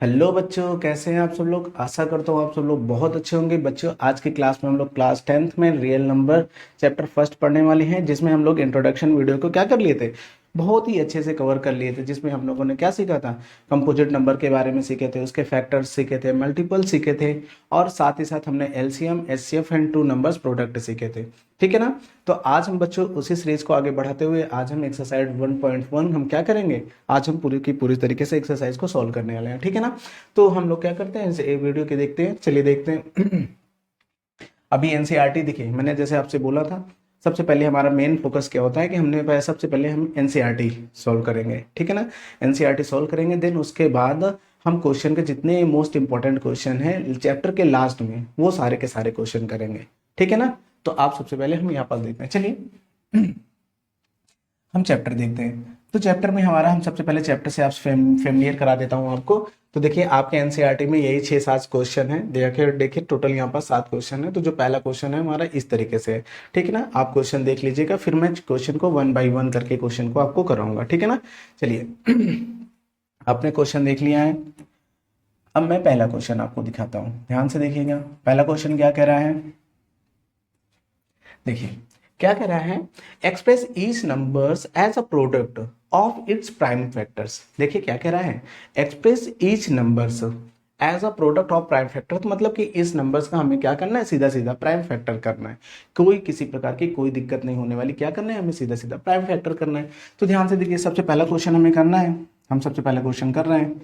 Hello बच्चों, कैसे हैं आप सब लोग। आशा करता हूँ आप सब लोग बहुत अच्छे होंगे। बच्चों, आज की क्लास में हम लोग क्लास 10th में रियल नंबर चैप्टर फर्स्ट पढ़ने वाले हैं, जिसमें हम लोग इंट्रोडक्शन वीडियो को क्या कर लिए थे, बहुत ही अच्छे से कवर कर लिए थे। जिसमें हम लोगों ने क्या सीखा था, कंपोजिट नंबर के बारे में सीखे थे, उसके फैक्टर्स सीखे थे, मल्टीपल सीखे थे, और साथ ही साथ हमने LCM, HCF and two numbers product सीखे थे। ठीक है ना। तो आज हम बच्चों उसी सीरीज को आगे बढ़ाते हुए आज हम एक्सरसाइज 1.1 हम क्या करेंगे, आज हम पूरी की पूरी तरीके से एक्सरसाइज को सॉल्व करने वाले हैं। ठीक है ना। तो हम लोग क्या करते हैं, इसे एक वीडियो के देखते हैं। चलिए देखते हैं। अभी एनसीईआरटी देखिए, मैंने जैसे आपसे बोला था, सबसे पहले हमारा मेन फोकस क्या होता है कि सबसे पहले हम एनसीईआरटी सॉल्व करेंगे। ठीक है ना। एनसीईआरटी सॉल्व करेंगे, देन उसके बाद हम क्वेश्चन के जितने मोस्ट इंपॉर्टेंट क्वेश्चन हैं चैप्टर के लास्ट में, वो सारे के सारे क्वेश्चन करेंगे। ठीक है ना। तो आप सबसे पहले हम यहाँ पर देखते हैं। चलिए हम चैप्टर देखते हैं। तो चैप्टर में हमारा, हम सबसे पहले चैप्टर से आप फेमिलियर करा देता हूँ आपको। तो देखिए आपके एनसीईआरटी में यही 6-7 क्वेश्चन है। देखिए देखिए टोटल यहाँ पर 7 क्वेश्चन है। तो जो पहला क्वेश्चन है हमारा इस तरीके से है। ठीक है ना। आप क्वेश्चन देख लीजिएगा, फिर मैं क्वेश्चन को 1 बाई 1 करके क्वेश्चन को आपको कराऊंगा। ठीक है ना। चलिए आपने क्वेश्चन देख लिया है। अब मैं पहला क्वेश्चन आपको दिखाता हूँ, ध्यान से देखिएगा। पहला क्वेश्चन क्या कह रहा है, देखिए क्या कह रहा है, express each numbers as a product of its prime factors. देखिए क्या कह रहा है, express each numbers as a product of prime factor. तो मतलब कि इस नंबर्स का हमें क्या करना है, सीधा सीधा प्राइम फैक्टर करना है। कोई किसी प्रकार की कोई दिक्कत नहीं होने वाली, क्या करना है, हमें सीधा सीधा प्राइम फैक्टर करना है। तो ध्यान से देखिए, सबसे पहला क्वेश्चन हमें करना है, हम सबसे पहला क्वेश्चन कर रहे हैं।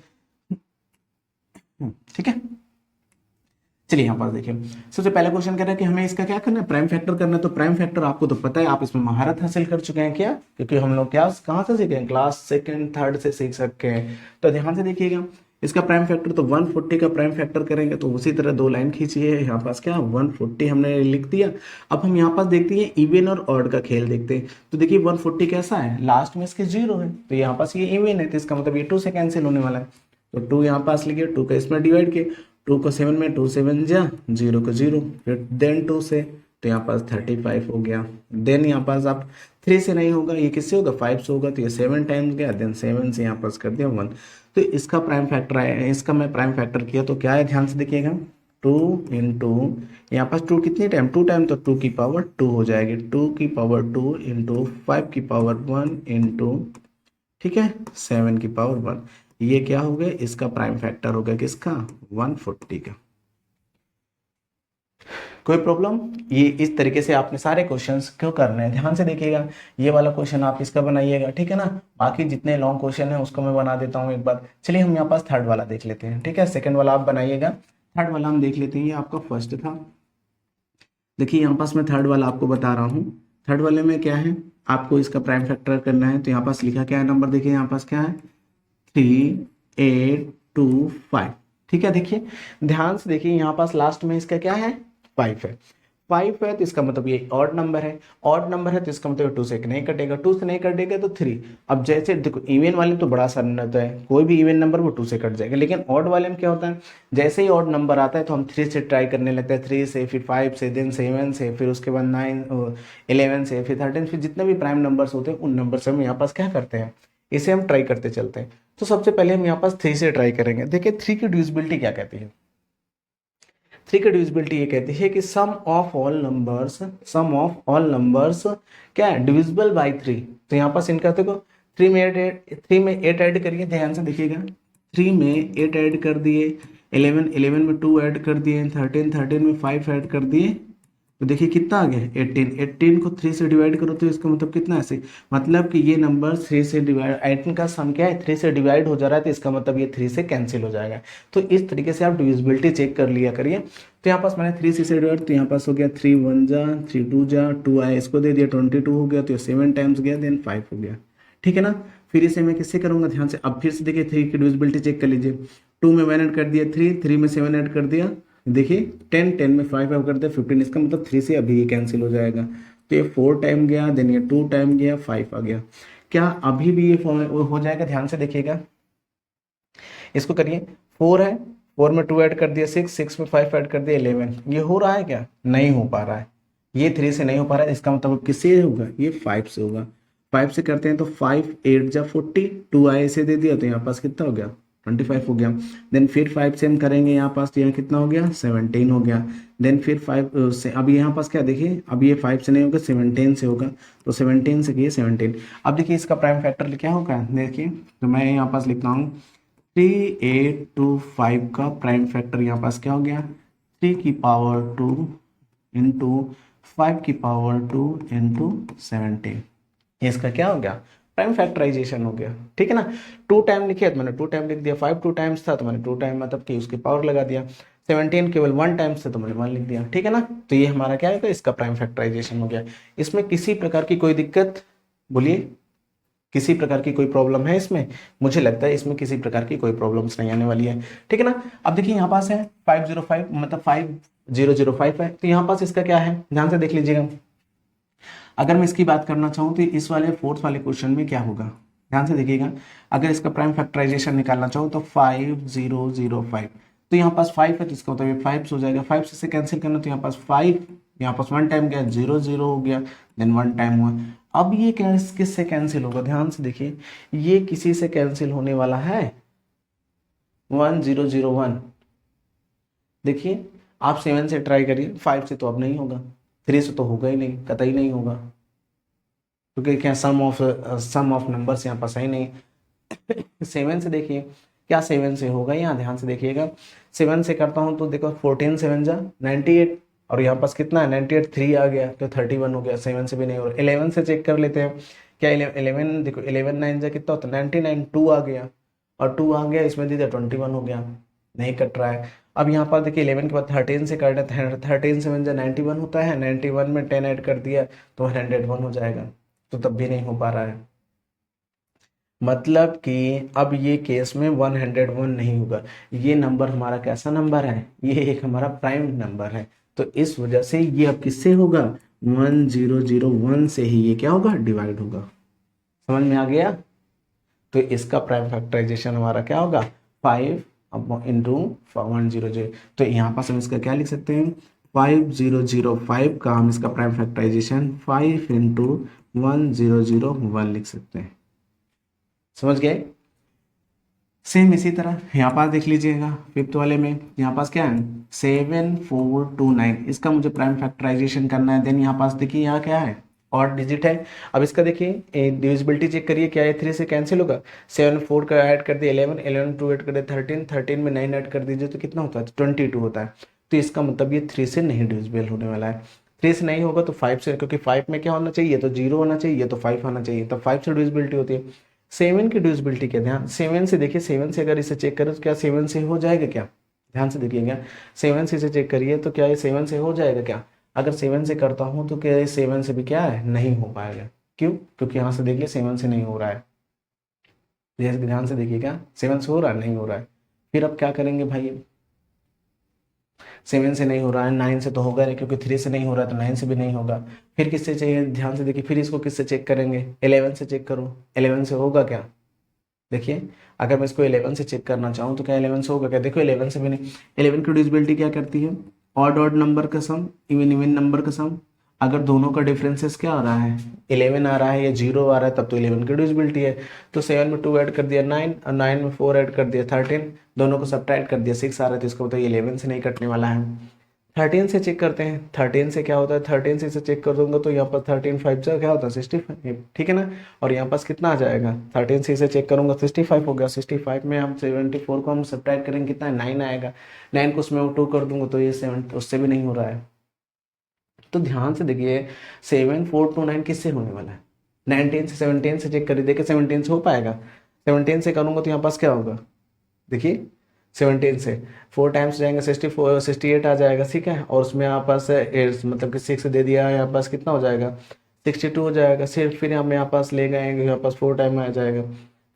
ठीक है। चलिए यहाँ पर देखिए, सबसे पहला क्वेश्चन कह रहा है कि हमें इसका क्या करना है, प्राइम फैक्टर करना है। तो प्राइम फैक्टर आपको तो पता है, आप इसमें महारत हासिल कर चुके हैं क्या, क्योंकि हम लोग क्या कहाँ से सीखे हैं, क्लास सेकंड थर्ड से सीख सकते हैं। तो ध्यान से देखिएगा, इसका प्राइम फैक्टर तो 140 का प्राइम फैक्टर करेंगे। तो उसी तरह दो लाइन खींचिए, यहाँ पास क्या 140 हमने लिख दिया। अब हम यहाँ पास देखते हैं इवन और ऑड का खेल देखते हैं। तो देखिए 140 कैसा है, लास्ट में इसके जीरो है, तो यहाँ पास ये इवन है, तो इसका मतलब ये 2 से कैंसिल होने वाला है। तो 2 यहाँ पास लिखिए, 2 का इसमें डिवाइड किए, 2 को 7 में, 2 7 जा, 0 को 0, फिर देन 2 से, तो यहाँ पास 35 हो गया। देन यहाँ पास आप 3 से नहीं होगा, ये किससे होगा, 5 से होगा, तो ये 7 टाइम्स गया, देन 7 से यहाँ पास कर दिया 1। तो इसका प्राइम फैक्टर आया, इसका मैं प्राइम फैक्टर किया तो क्या है, ध्यान से देखिएगा, 2 इंटू, यहाँ पास 2 कितनी टाइम, 2 टाइम, तो 2 की पावर 2 हो जाएगी, 2 की पावर 2 इंटू 5 की पावर 1 इंटू, ठीक है, 7 की पावर 1। ये क्या हो गया, इसका प्राइम फैक्टर हो गया किसका, 140 का। कोई प्रॉब्लम, ये इस तरीके से आपने सारे क्वेश्चंस क्यों करने हैं, ध्यान से देखिएगा। ये वाला क्वेश्चन आप इसका बनाइएगा, ठीक है ना। बाकी जितने लॉन्ग क्वेश्चन है उसको मैं बना देता हूँ एक बार। चलिए हम यहाँ पास थर्ड वाला देख लेते हैं, ठीक है। सेकंड वाला आप बनाइएगा, थर्ड वाला हम देख लेते हैं। ये आपका फर्स्ट था, देखिए यहाँ पास मैं थर्ड वाला आपको बता रहा हूँ। थर्ड वाले में क्या है, आपको इसका प्राइम फैक्टर करना है। तो यहाँ पास लिखा क्या है नंबर, देखिए यहाँ पास क्या है, 3825। ठीक है। देखिए ध्यान से देखिए, यहाँ पास लास्ट में इसका क्या है, 5 है। 5 है तो इसका मतलब ये ऑड नंबर है, ऑड नंबर है तो इसका मतलब 2 से नहीं कटेगा, 2 से नहीं कटेगा तो 3। अब जैसे देखो इवन वाले तो बड़ा आसान रहता है, कोई भी इवन नंबर वो 2 से कट जाएगा, लेकिन ऑड वाले में क्या होता है, जैसे ही ऑड नंबर आता है तो हम 3 से ट्राई करने लगते हैं, 3 से, फिर 5 से, देन 7 से, फिर उसके बाद 9 11 से, फिर 13, फिर जितने भी प्राइम नंबर्स होते हैं उन नंबर से हम यहाँ पास क्या करते हैं, इसे हम ट्राई करते चलते हैं। तो सबसे पहले हम यहाँ पास 3 से ट्राई करेंगे। देखिए 3 की डिविजिबिलिटी क्या कहती है, 3 की डिविजिबिलिटी ये कहती है कि sum of all numbers, sum of all numbers क्या है, डिविजिबल बाय 3। तो यहाँ पास इनका देखो 3 में 8 ऐड करिए, ध्यान से देखिएगा, 3 में 8 ऐड कर दिए, 11 में 2 ऐड कर दिए, 13 में 5 ऐड कर दिए, तो देखिए कितना आ गया 18 को 3 से डिवाइड करो तो इसका मतलब कितना है, मतलब कि ये नंबर 3 से डिवाइड, 18 का सम क्या है, 3 से डिवाइड हो जा रहा है, तो इसका मतलब ये 3 से कैंसिल हो जाएगा। तो इस तरीके से आप डिविजिबिलिटी चेक कर लिया करिए। तो यहाँ पास मैंने 3 से डिवाइड, तो यहाँ पास हो गया 3 1 जा, 3 2 जा, 2 आया इसको दे दिया, 22 हो गया, तो ये 7 टाइम्स गया, देन 5 हो गया। ठीक है ना। फिर इसे मैं किससे करूंगा, ध्यान से, अब फिर से देखिए 3 की डिविजिबिलिटी चेक कर लीजिए। 2 में 1 ऐड कर दिया, 3 में 7 ऐड कर दिया, देखिए 10 में 5 ऐड कर दिया 15, इसका मतलब 3 से अभी ये कैंसिल हो जाएगा। तो ये 4 टाइम गया, देन ये 2 टाइम गया, 5 आ गया। क्या अभी भी ये हो जाएगा, ध्यान से देखिएगा, इसको करिए। 4 है, 4 में 2 ऐड कर दिया 6 में 5 ऐड कर दिया 11, ये हो रहा है क्या, नहीं हो पा रहा है, ये 3 से नहीं हो पा रहा है, इसका मतलब किससे होगा, ये 5 से होगा। 5 से करते हैं तो 5 8 जा 40, 2 आए इसे दे दिया, तो यहाँ पास कितना हो गया 25 हो गया। देन फिर 5 से हम करेंगे यहाँ पास, तो यहाँ कितना हो गया 17 हो गया। देन फिर 5 से अभी यहाँ पास क्या देखिए, अब ये 5 से नहीं होगा 17 से होगा, तो 17 से किए 17। अब देखिए इसका प्राइम फैक्टर क्या होगा, देखिए तो मैं यहाँ पास लिखता हूँ 3825 का प्राइम फैक्टर यहाँ पास क्या हो गया 3 की पावर 2 इंटू 5 की पावर 2 इंटू 17। इसका क्या हो गया प्राइम फैक्टराइजेशन हो गया, ठीक है ना। 2 टाइम लिखे तो मैंने 2 टाइम लिख दिया, 5 2 टाइम्स था तो मैंने 2 टाइम मतलब कि उसकी पावर लगा दिया, 17 केवल 1 टाइम्स था तो मैंने 1 लिख दिया, ठीक है ना। तो ये हमारा क्या है, इसका प्राइम फैक्टराइजेशन हो गया। इसमें किसी प्रकार की कोई दिक्कत, बोलिए किसी प्रकार की कोई प्रॉब्लम है इसमें, मुझे लगता है इसमें किसी प्रकार की कोई प्रॉब्लम्स नहीं आने वाली है, ठीक है ना। अब देखिए यहाँ पास है 505 मतलब 5005 है, तो यहाँ पास इसका क्या है ध्यान से देख लीजिएगा। अगर मैं इसकी बात करना चाहूँ तो इस वाले फोर्थ वाले क्वेश्चन में क्या होगा, ध्यान से देखिएगा। अगर इसका प्राइम फैक्टराइजेशन निकालना चाहूँ तो 5005, तो यहाँ पास 5 है तो इसका मतलब 5 हो जाएगा, 5 से कैंसिल करना तो यहाँ पास 5, यहाँ पास 1 टाइम गया 0 0 हो गया, देन 1 टाइम हुआ। अब ये किससे कैंसिल होगा, ध्यान से देखिए, ये किसी से कैंसिल होने वाला है 1001। देखिए आप 7 से ट्राई करिए, 5 से तो अब नहीं होगा, 3 से तो होगा ही नहीं, कतई नहीं होगा, क्योंकि क्या सम ऑफ नंबर्स यहाँ पास है ही नहीं। 7 से देखिए क्या 7 से होगा, यहाँ ध्यान से देखिएगा। 7 से करता हूँ तो देखो 14 7 जा 98, और यहाँ पास कितना है 98, 3 आ गया तो 31 हो गया, 7 से भी नहीं हो रहा। 11 से चेक कर लेते हैं, क्या 11 देखो 11 9 जा कितना होता है 99, 2 आ गया, और 2 आ गया इसमें दीजिए 21 हो गया, नहीं कट रहा है। अब यहाँ पर देखिए 11 के बाद 13 से करना है, 13 7 जा 91 होता है, 91 में 10 ऐड कर दिया तो 101 हो जाएगा, तो तब भी नहीं हो पा रहा है। मतलब कि अब ये केस में 101 नहीं होगा, ये नंबर हमारा कैसा नंबर है, ये एक हमारा प्राइम नंबर है, तो इस वजह से ये अब किससे होगा 1001 से ही ये क्या होगा डिवाइड होगा, समझ में आ गया। तो इसका प्राइम फैक्टराइजेशन हमारा क्या होगा 5 इंटू 100, तो यहाँ पास हम इसका क्या लिख सकते हैं 5005 का हम इसका प्राइम फैक्टराइजेशन 5 इंटू 1001 लिख सकते हैं, समझ गए। सेम इसी तरह यहाँ पास देख लीजिएगा फिफ्थ वाले में, यहाँ पास क्या है 7429, इसका मुझे प्राइम फैक्टराइजेशन करना है। देन यहाँ पास देखिए यहाँ क्या है और डिजिट है। अब इसका देखिए डिविजिबिलिटी चेक करिए, क्या है 3 से कैंसिल होगा, 7 4 का ऐड कर दिए 11, 11 2 ऐड कर दिए 13, 13 में 9 ऐड कर दीजिए तो कितना होता है 22 होता है। तो इसका मतलब ये 3 से नहीं डिविजिबल होने वाला है, 3 से नहीं होगा तो 5 से, क्योंकि 5 में क्या होना चाहिए तो 0 होना चाहिए, तो 5 होना चाहिए, तब 5 से डिविजिबिलिटी होती है। 7 की डिविजिबिलिटी क्या, ध्यान 7 से देखिए, 7 से अगर इसे चेक करें तो क्या 7 से हो जाएगा क्या, ध्यान से देखिएगा 7 से इसे चेक करिए तो क्या ये 7 से हो जाएगा क्या, अगर 7 से करता हूँ तो क्या ये 7 से भी क्या है नहीं हो पाएगा, क्यों, क्योंकि यहाँ से देखिए 7 से नहीं हो रहा है, ध्यान से देखिएगा 7 से हो रहा है नहीं हो रहा है। फिर अब क्या करेंगे भाई, 7 से नहीं हो रहा है, 9 से तो होगा नहीं, क्योंकि 3 से नहीं हो रहा है तो 9 से भी नहीं होगा। फिर किससे चाहिए, ध्यान से देखिए, फिर इसको किससे चेक करेंगे 11 से चेक करो, 11 से होगा क्या, देखिए अगर मैं इसको 11 से चेक करना चाहूँ तो क्या 11 से होगा क्या, देखो 11 से भी नहीं। 11 की डिविजिबिलिटी क्या करती है, ऑड ऑड नंबर का सम इवन इवन नंबर का सम, अगर दोनों का डिफरेंसेस क्या आ रहा है 11 आ रहा है या 0 आ रहा है तब तो 11 की डिविजिबिलिटी है। तो 7 में 2 ऐड कर दिया 9, और 9 में 4 ऐड कर दिया 13, दोनों को सब्ट्रैक्ट कर दिया 6 आ रहा है, तो इसका मतलब 11 से नहीं कटने वाला है। 13 से चेक करते हैं, 13 से क्या होता है, 13 से इसे चेक कर दूंगा तो यहाँ पर 13 5 से क्या होता है 65, ठीक है ना। और यहाँ पास कितना आ जाएगा, 13 से इसे चेक करूंगा 65 हो गया, 65 में हम 74 को हम सब्ट्रैक्ट करेंगे कितना है 9 आएगा, 9 को उसमें 2 कर दूंगा तो ये 7 उससे भी नहीं हो रहा है। तो ध्यान से देखिए 7429 किससे होने वाला है, 19 से 17 से चेक करिए, देखिए 17 से हो पाएगा, 17 से करूंगा तो यहाँ पास क्या होगा, देखिए 17 से 4 टाइम्स जाएंगे 64 68 आ जाएगा, ठीक है, और उसमें यहाँ पास मतलब कि 6 दे दिया, यहाँ पास कितना हो जाएगा 62 हो जाएगा। सिर्फ फिर हम यहाँ पास ले गए यहाँ पास 4 टाइम आ जाएगा,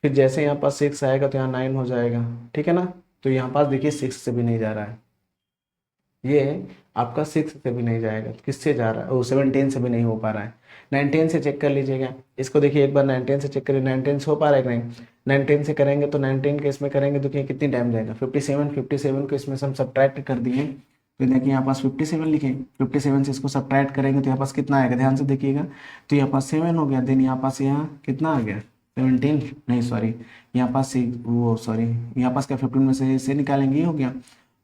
फिर जैसे यहाँ पास 6 आएगा तो यहाँ 9 हो जाएगा, ठीक है ना। तो यहाँ पास देखिए 6 से भी नहीं जा रहा है, ये आपका 6 से भी नहीं जाएगा, किससे जा रहा है, वो 17 से भी नहीं हो पा रहा है। 19 से चेक कर लीजिएगा, इसको देखिए एक बार 19 से चेक करिए, 19 से हो पा रहा है कि नहीं, 19 से करेंगे तो 19 के इसमें करेंगे तो कितनी टाइम जाएगा 57, 57 को इसमें से हम सब्ट्रैक्ट कर दिए, तो देखिए यहाँ पास 57 लिखे, 57 से इसको सब्ट्रैक्ट करेंगे तो यहाँ पास कितना आएगा, ध्यान से देखिएगा, तो यहाँ पास 7 हो गया, देन यहाँ पास यहाँ कितना आ गया 17 नहीं सॉरी, यहाँ पास वो सॉरी यहाँ पास क्या 15 में से निकालेंगे, ये हो गया,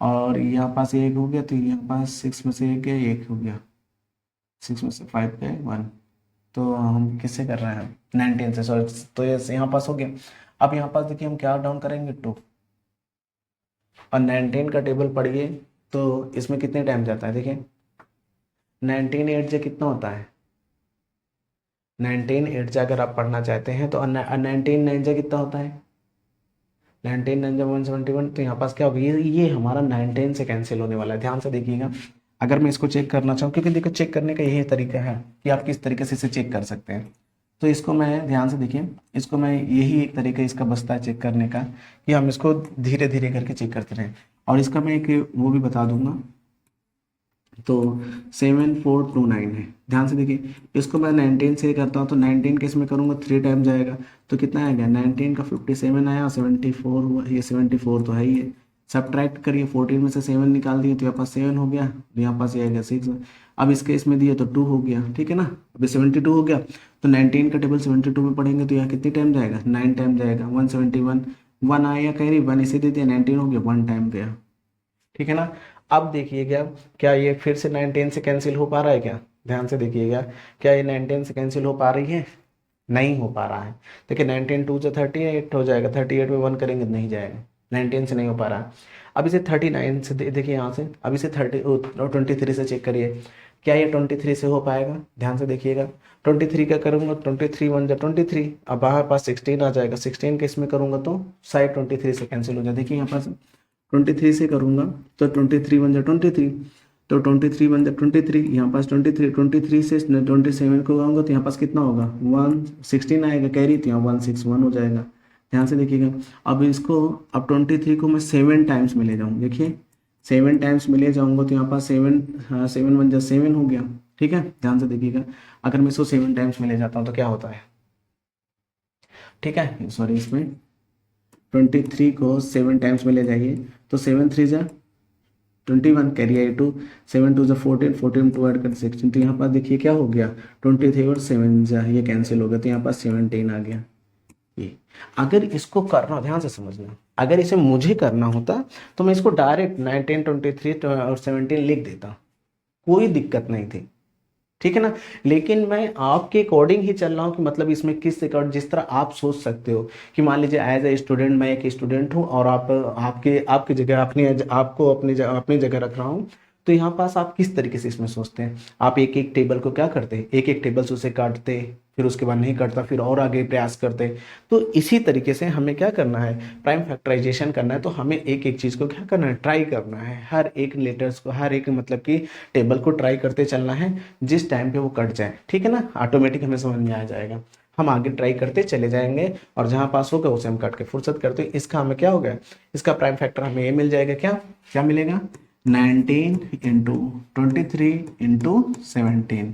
और यहाँ पास ये 1 हो गया, तो यहाँ पास 6 में से 1 गया, 1 हो गया, 6 में से 5 गए 1, तो हम किससे कर रहे हैं 19 से, सॉरी, तो ये यहाँ पास हो गया। अब यहाँ पास देखिए हम क्या डाउन करेंगे 2, और 19 का टेबल पढ़िए तो इसमें कितने टाइम जाता है, देखिए 19 8 से कितना होता है, 19 8 से अगर आप पढ़ना चाहते हैं तो 19 9 से कितना होता है, 19 9 जा 171, तो यहाँ पास क्या होगा, ये हमारा 19 से कैंसिल होने वाला है, ध्यान से देखिएगा। अगर मैं इसको चेक करना चाहूँ, क्योंकि देखो चेक करने का यही तरीका है कि आप किस तरीके से इसे चेक कर सकते हैं, तो इसको मैं ध्यान से देखिए, इसको मैं यही एक तरीका इसका बसता है चेक करने का कि हम इसको धीरे धीरे करके चेक करते रहें, और इसका मैं एक वो भी बता दूंगा। तो 7429 है, ध्यान से देखिए, इसको मैं 19 से करता हूँ तो 19 के इसमें करूँगा 3 टाइम जाएगा, तो कितना आएगा 19 का 57 आया, 74 हुआ, ये 74 तो है ही है, सब्ट्रैक्ट करिए 14 में से 7 निकाल दिए तो यहाँ पास 7 हो गया, तो यहाँ पास ये आएगा 6, अब इसके इसमें दिए तो 2 हो गया, ठीक है ना, अभी 72 हो गया, तो 19 का टेबल 72 में पढ़ेंगे तो यहाँ कितनी टाइम जाएगा 9 टाइम जाएगा, 171 1 आया, कह रही 1 इसे दे दिया, 19 हो गया, 1 टाइम गया, ठीक है ना। अब देखिएगा क्या ये फिर से 19 से कैंसिल हो पा रहा है क्या, ध्यान से देखिएगा, क्या ये 19 से कैंसिल हो पा रही है, नहीं हो पा रहा है। देखिए 19 2 से 38 हो जाएगा, 38 में 1 करेंगे नहीं जाएगा, 19 से नहीं हो पा रहा। अब इसे 39 से देखिए यहाँ से, अब इसे 23 से चेक करिए, क्या ये 23 से हो पाएगा, ध्यान से देखिएगा, 23 का करूँगा 23 1 जा 23, अब वहाँ पास 16 आ जाएगा, 16 के इसमें करूँगा तो साइड 23 से कैंसिल हो जाए, देखिए यहाँ पास 23 से करूँगा तो 23 1 जा 23, तो 23 1 जा 23, यहाँ पास 23 से 27 को आऊँगा तो यहाँ पास कितना होगा 116 आएगा, कैरी, तो यहाँ 161 हो जाएगा, ध्यान से देखिएगा। अब इसको, अब 23 को मैं 7 टाइम्स में ले जाऊँ, देखिए 7 टाइम्स में ले जाऊँगा तो यहाँ पास 7 1 जा 7 हो गया, ठीक है, ध्यान से देखिएगा। अगर मैं इसको 7 टाइम्स में ले जाता हूँ तो क्या होता है, ठीक है, सॉरी, इसमें 23 को 7 टाइम्स में ले जाइए तो 7 3 जा 21, कैरी आई 2, 7 2 जा 14, 14 2 ऐड कर 16, तो यहाँ पास देखिए क्या हो गया 23 और 7 जा ये कैंसिल हो गया, तो यहाँ पास 17 आ गया। ये अगर इसको करना, ध्यान से समझना, अगर इसे मुझे करना होता तो मैं इसको डायरेक्ट 19 23 और 17 लिख देता, कोई दिक्कत नहीं थी, ठीक है ना। लेकिन मैं आपके अकॉर्डिंग ही चल रहा हूँ कि मतलब इसमें किस अकॉर्डिंग, जिस तरह आप सोच सकते हो कि मान लीजिए एज ए स्टूडेंट, मैं एक स्टूडेंट हूँ और आपकी जगह आपको अपनी जगह रख रहा हूँ, तो यहाँ पास आप किस तरीके से इसमें सोचते हैं, आप एक एक टेबल को क्या करते, एक एक टेबल से उसे काटते, फिर उसके बाद नहीं कटता, फिर और आगे प्रयास करते। तो इसी तरीके से हमें क्या करना है, प्राइम फैक्टराइजेशन करना है, तो हमें एक एक चीज़ को क्या करना है, ट्राई करना है, हर एक लेटर्स को, हर एक मतलब कि टेबल को ट्राई करते चलना है, जिस टाइम पे वो कट जाए, ठीक है ना, ऑटोमेटिक हमें समझ में आ जाएगा, हम आगे ट्राई करते चले जाएंगे, और जहाँ पास होगा उसे हम काट के फुर्सत करते। इसका हमें क्या होगा, इसका प्राइम फैक्टर हमें ये मिल जाएगा, क्या क्या मिलेगा 19 इंटू 23 इंटू 17,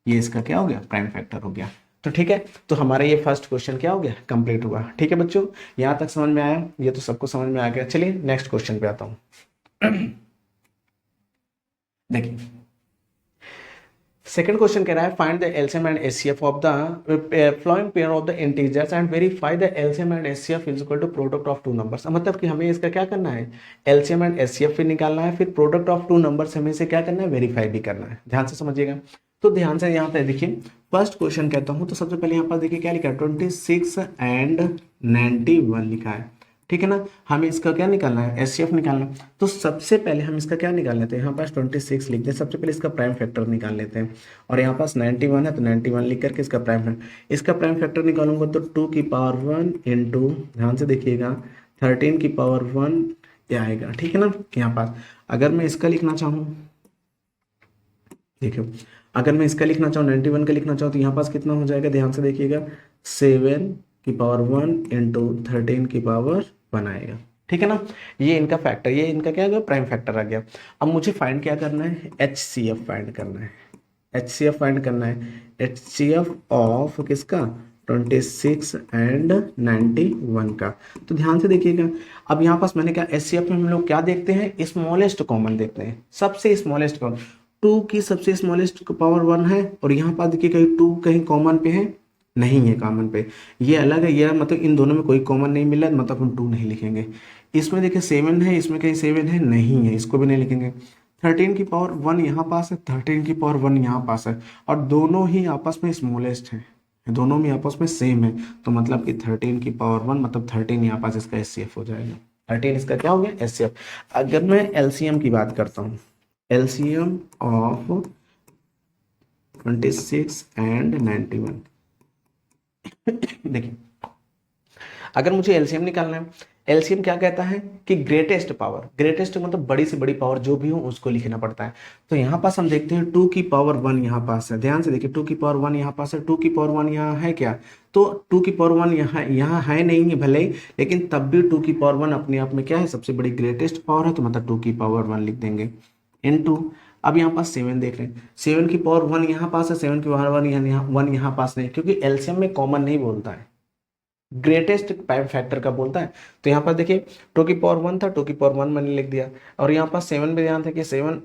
ये इसका क्या हो गया, प्राइम फैक्टर हो गया। तो ठीक है, तो हमारा ये फर्स्ट क्वेश्चन क्या हो गया, कंप्लीट हुआ, ठीक है बच्चों, यहाँ तक समझ में आया, ये तो सबको समझ में आ गया। चलिए नेक्स्ट क्वेश्चन पे आता हूँ। देखिए सेकंड क्वेश्चन कह रहा है, find the LCM and HCF of the following pair of the integers and verify the LCM and HCF is equal to product of two numbers. मतलब कि हमें इसका क्या करना है, एलसीएम एंड एचसीएफ भी निकालना है, फिर प्रोडक्ट ऑफ टू नंबर्स हमें इसे क्या करना है, वेरीफाई भी करना है, ध्यान से समझिएगा। तो ध्यान से यहाँ पे देखिए फर्स्ट क्वेश्चन कहता हूँ, तो सबसे पहले यहाँ पर देखिए क्या लिखा है, 26 एंड 91 लिखा है, ठीक है ना। हमें इसका क्या निकालना है, एचसीएफ निकालना है। तो सबसे पहले हम इसका क्या निकाल लेते हैं, यहाँ पास 26 लिखते हैं, सबसे पहले इसका प्राइम फैक्टर निकाल लेते हैं, और यहाँ पास 91 है तो 91 लिख करके इसका प्राइम फैक्टर निकालूंगा तो 2 की पावर 1 इंटू, ध्यान से देखिएगा 13 की पावर 1 ये आएगा, ठीक है ना। यहाँ पास अगर मैं इसका लिखना चाहूँ, देखिए अगर मैं इसका लिखना चाहूँ 91 का लिखना चाहूँ तो यहाँ पास कितना हो जाएगा, ध्यान से देखिएगा 7 की पावर 1 इंटू 13 की पावर 1 आएगा, ठीक है ना। ये इनका फैक्टर, ये इनका क्या आ गया, प्राइम फैक्टर आ गया। अब मुझे फाइंड क्या करना है, एचसीएफ फाइंड करना है, एचसीएफ फाइंड करना है, एचसीएफ ऑफ किसका, 26 एंड 91 का। तो ध्यान से देखिएगा, अब यहाँ पास मैंने क्या, एचसीएफ में हम लोग क्या देखते हैं, स्मॉलेस्ट कॉमन देखते हैं, सबसे स्मॉलेस्ट कॉमन, 2 की सबसे स्मॉलेस्ट पावर 1 है, और यहाँ पर देखिए कहीं 2 कहीं कॉमन पे है, नहीं है कॉमन पे, ये अलग है, ये मतलब इन दोनों में कोई कॉमन नहीं मिला, मतलब हम 2 नहीं लिखेंगे। इसमें देखिए 7 है, इसमें कहीं 7 है नहीं है, इसको भी नहीं लिखेंगे। 13 की पावर 1 यहाँ पास है, 13 की पावर 1 यहाँ पास है, और दोनों ही आपस में स्मॉलेस्ट है, दोनों में आपस में सेम है, तो मतलब कि 13 की पावर 1 मतलब 13 यहाँ पास इसका एचसीएफ हो जाएगा। 13 इसका क्या हो गया, एचसीएफ। अगर मैं एलसीएम की बात करता हूँ, एलसीएम ऑफ 26 एंड 91, देखिए अगर मुझे एलसीएम निकालना है, एलसीएम क्या कहता है कि ग्रेटेस्ट पावर, ग्रेटेस्ट मतलब बड़ी से बड़ी पावर जो भी हो उसको लिखना पड़ता है। तो यहाँ पास हम देखते हैं 2 की पावर 1 यहाँ पास है, ध्यान से देखिए 2 की पावर 1 यहाँ पास है, 2 की पावर 1 यहाँ है क्या, तो 2 की पावर 1 यहाँ यहाँ है नहीं है भले ही, लेकिन तब भी 2 की पावर 1 अपने आप में क्या है, सबसे बड़ी ग्रेटेस्ट पावर है, तो मतलब 2 की पावर 1 लिख देंगे इनटू। अब यहाँ पास 7 देख रहे हैं, 7 की पावर 1 यहाँ पास है, 7 की पावर 1 यहाँ पास नहीं, क्योंकि एलसीएम में कॉमन नहीं बोलता है, ग्रेटेस्ट फैक्टर का बोलता है। तो यहाँ पर देखिए 2 की पावर 1 था, 2 की पावर 1 मैंने लिख दिया, और यहाँ पर 7 पे ध्यान था कि 7